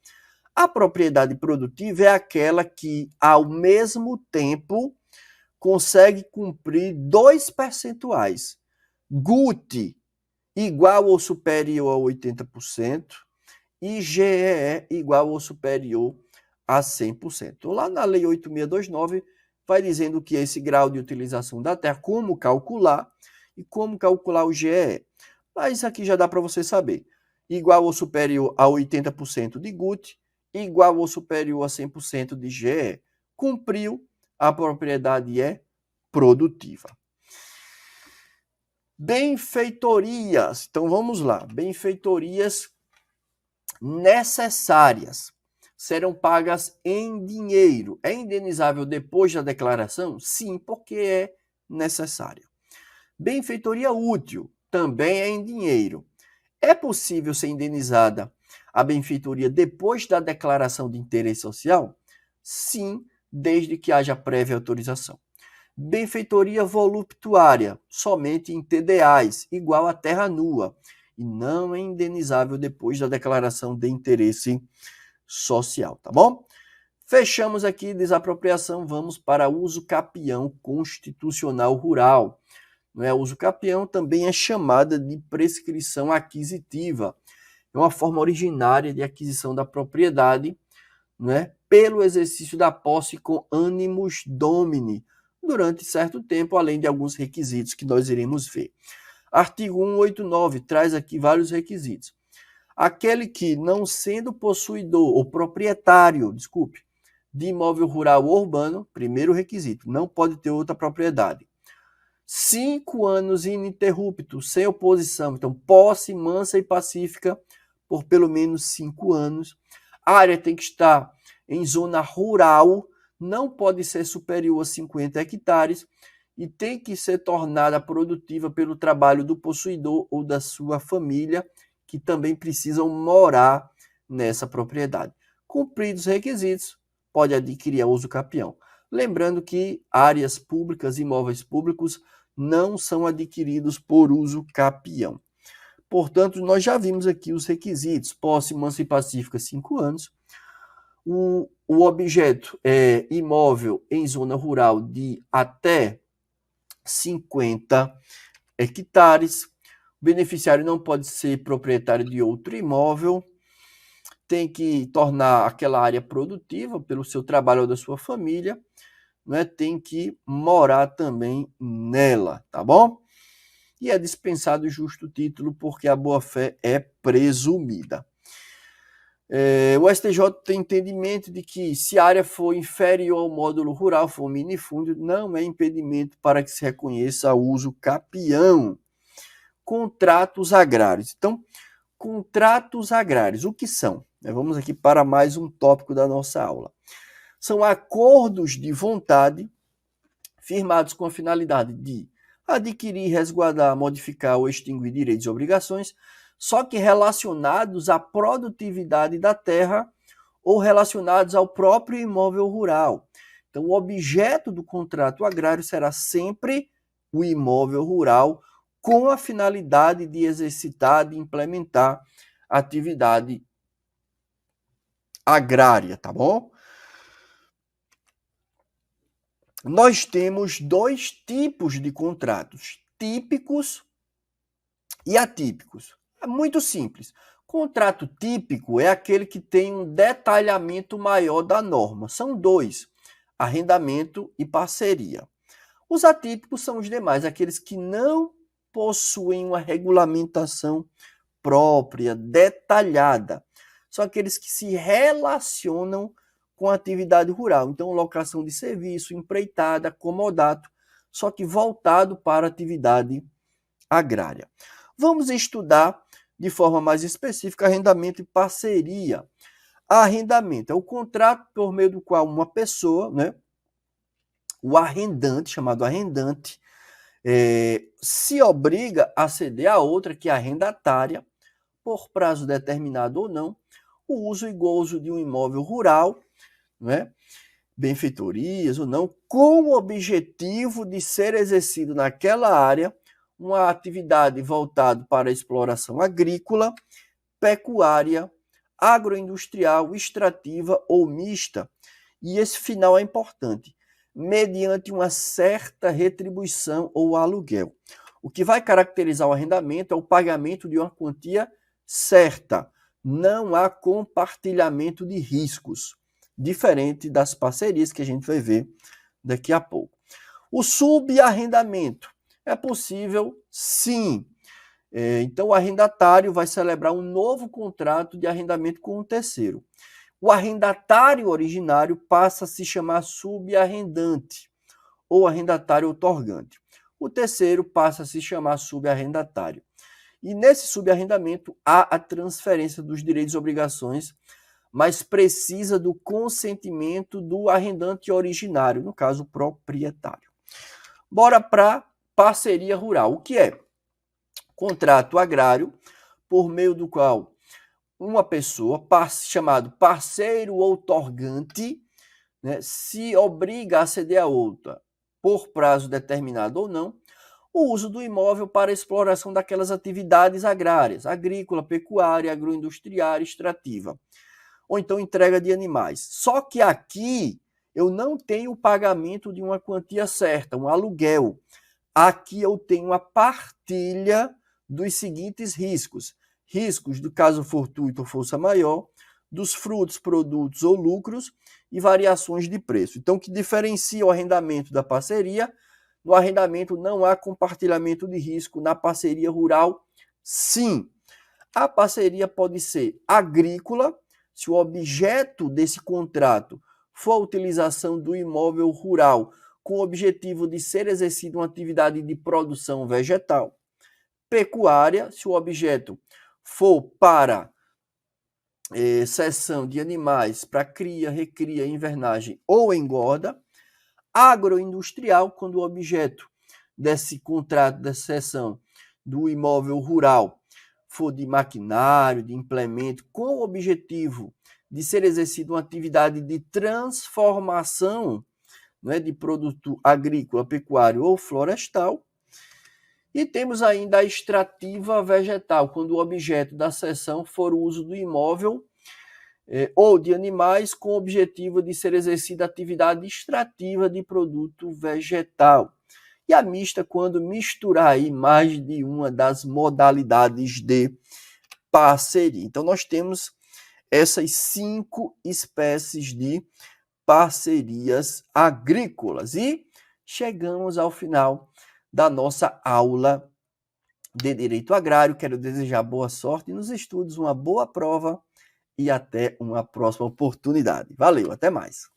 a propriedade produtiva é aquela que, ao mesmo tempo, consegue cumprir 2 percentuais. GUT igual ou superior a 80% e GEE igual ou superior a 100%. Então, lá na Lei 8.629, vai dizendo o que é esse grau de utilização da terra, como calcular e como calcular o GEE. Mas aqui já dá para você saber. Igual ou superior a 80% de GUT, igual ou superior a 100% de GE. Cumpriu, a propriedade é produtiva. Benfeitorias. Então vamos lá. Benfeitorias necessárias serão pagas em dinheiro. É indenizável depois da declaração? Sim, porque é necessária. Benfeitoria útil também é em dinheiro. É possível ser indenizada a benfeitoria depois da declaração de interesse social? Sim, desde que haja prévia autorização. Benfeitoria voluptuária, somente em TDAs, igual a terra nua, e não é indenizável depois da declaração de interesse social, tá bom? Fechamos aqui desapropriação, vamos para uso capião constitucional rural. Não é? Uso capião também é chamada de prescrição aquisitiva. É uma forma originária de aquisição da propriedade, não é? Pelo exercício da posse com animus domini, durante certo tempo, além de alguns requisitos que nós iremos ver. Artigo 189 traz aqui vários requisitos. Aquele que, não sendo possuidor ou proprietário, de imóvel rural ou urbano, primeiro requisito, não pode ter outra propriedade. 5 anos ininterruptos, sem oposição, então posse mansa e pacífica por pelo menos 5 anos. A área tem que estar em zona rural, não pode ser superior a 50 hectares e tem que ser tornada produtiva pelo trabalho do possuidor ou da sua família, que também precisam morar nessa propriedade. Cumpridos os requisitos, pode adquirir a uso capião. Lembrando que áreas públicas, imóveis públicos, não são adquiridos por uso capião. Portanto, nós já vimos aqui os requisitos. Posse mansa e pacífica, 5 anos. O objeto é imóvel em zona rural de até 50 hectares. O beneficiário não pode ser proprietário de outro imóvel. Tem que tornar aquela área produtiva pelo seu trabalho ou da sua família. Né? Tem que morar também nela, tá bom? E é dispensado o justo título porque a boa-fé é presumida. O STJ tem entendimento de que se a área for inferior ao módulo rural, for minifúndio, não é impedimento para que se reconheça o uso capião. Contratos agrários. Então, contratos agrários, o que são? Vamos aqui para mais um tópico da nossa aula. São acordos de vontade firmados com a finalidade de adquirir, resguardar, modificar ou extinguir direitos e obrigações, só que relacionados à produtividade da terra ou relacionados ao próprio imóvel rural. Então, o objeto do contrato agrário será sempre o imóvel rural, com a finalidade de exercitar, de implementar atividade agrária, tá bom? Nós temos 2 tipos de contratos, típicos e atípicos. É muito simples. Contrato típico é aquele que tem um detalhamento maior da norma. São 2, arrendamento e parceria. Os atípicos são os demais, aqueles que não possuem uma regulamentação própria, detalhada. São aqueles que se relacionam com a atividade rural. Então, locação de serviço, empreitada, comodato, só que voltado para a atividade agrária. Vamos estudar de forma mais específica arrendamento e parceria. Arrendamento é o contrato por meio do qual uma pessoa, né, o arrendante, chamado arrendante, se obriga a ceder a outra, que é a arrendatária, por prazo determinado ou não, o uso e gozo de um imóvel rural, né, benfeitorias ou não, com o objetivo de ser exercido naquela área uma atividade voltada para a exploração agrícola, pecuária, agroindustrial, extrativa ou mista. E esse final é importante, mediante uma certa retribuição ou aluguel. O que vai caracterizar o arrendamento é o pagamento de uma quantia certa. Não há compartilhamento de riscos, diferente das parcerias que a gente vai ver daqui a pouco. O subarrendamento é possível, sim. Então, o arrendatário vai celebrar um novo contrato de arrendamento com um terceiro. O arrendatário originário passa a se chamar subarrendante ou arrendatário outorgante. O terceiro passa a se chamar subarrendatário. E nesse subarrendamento há a transferência dos direitos e obrigações, mas precisa do consentimento do arrendante originário, no caso, o proprietário. Bora para parceria rural. O que é? Contrato agrário, por meio do qual uma pessoa, chamado parceiro outorgante, né, se obriga a ceder a outra, por prazo determinado ou não, o uso do imóvel para a exploração daquelas atividades agrárias, agrícola, pecuária, agroindustrial, extrativa, ou então entrega de animais. Só que aqui eu não tenho o pagamento de uma quantia certa, um aluguel. Aqui eu tenho a partilha dos seguintes riscos. Riscos do caso fortuito ou força maior, dos frutos, produtos ou lucros e variações de preço. Então, o que diferencia o arrendamento da parceria? No arrendamento não há compartilhamento de risco. Na parceria rural, sim. A parceria pode ser agrícola, se o objeto desse contrato for a utilização do imóvel rural com o objetivo de ser exercida uma atividade de produção vegetal. Pecuária, se o objeto for para cessão de animais para cria, recria, invernagem ou engorda. Agroindustrial, quando o objeto desse contrato, dessa cessão do imóvel rural for de maquinário, de implemento, com o objetivo de ser exercida uma atividade de transformação, né, de produto agrícola, pecuário ou florestal. E temos ainda a extrativa vegetal, quando o objeto da cessão for o uso do imóvel ou de animais com o objetivo de ser exercida atividade extrativa de produto vegetal. E a mista, quando misturar aí mais de uma das modalidades de parceria. Então, nós temos essas 5 espécies de parcerias agrícolas. E chegamos ao final da nossa aula de Direito Agrário. Quero desejar boa sorte nos estudos, uma boa prova e até uma próxima oportunidade. Valeu, até mais.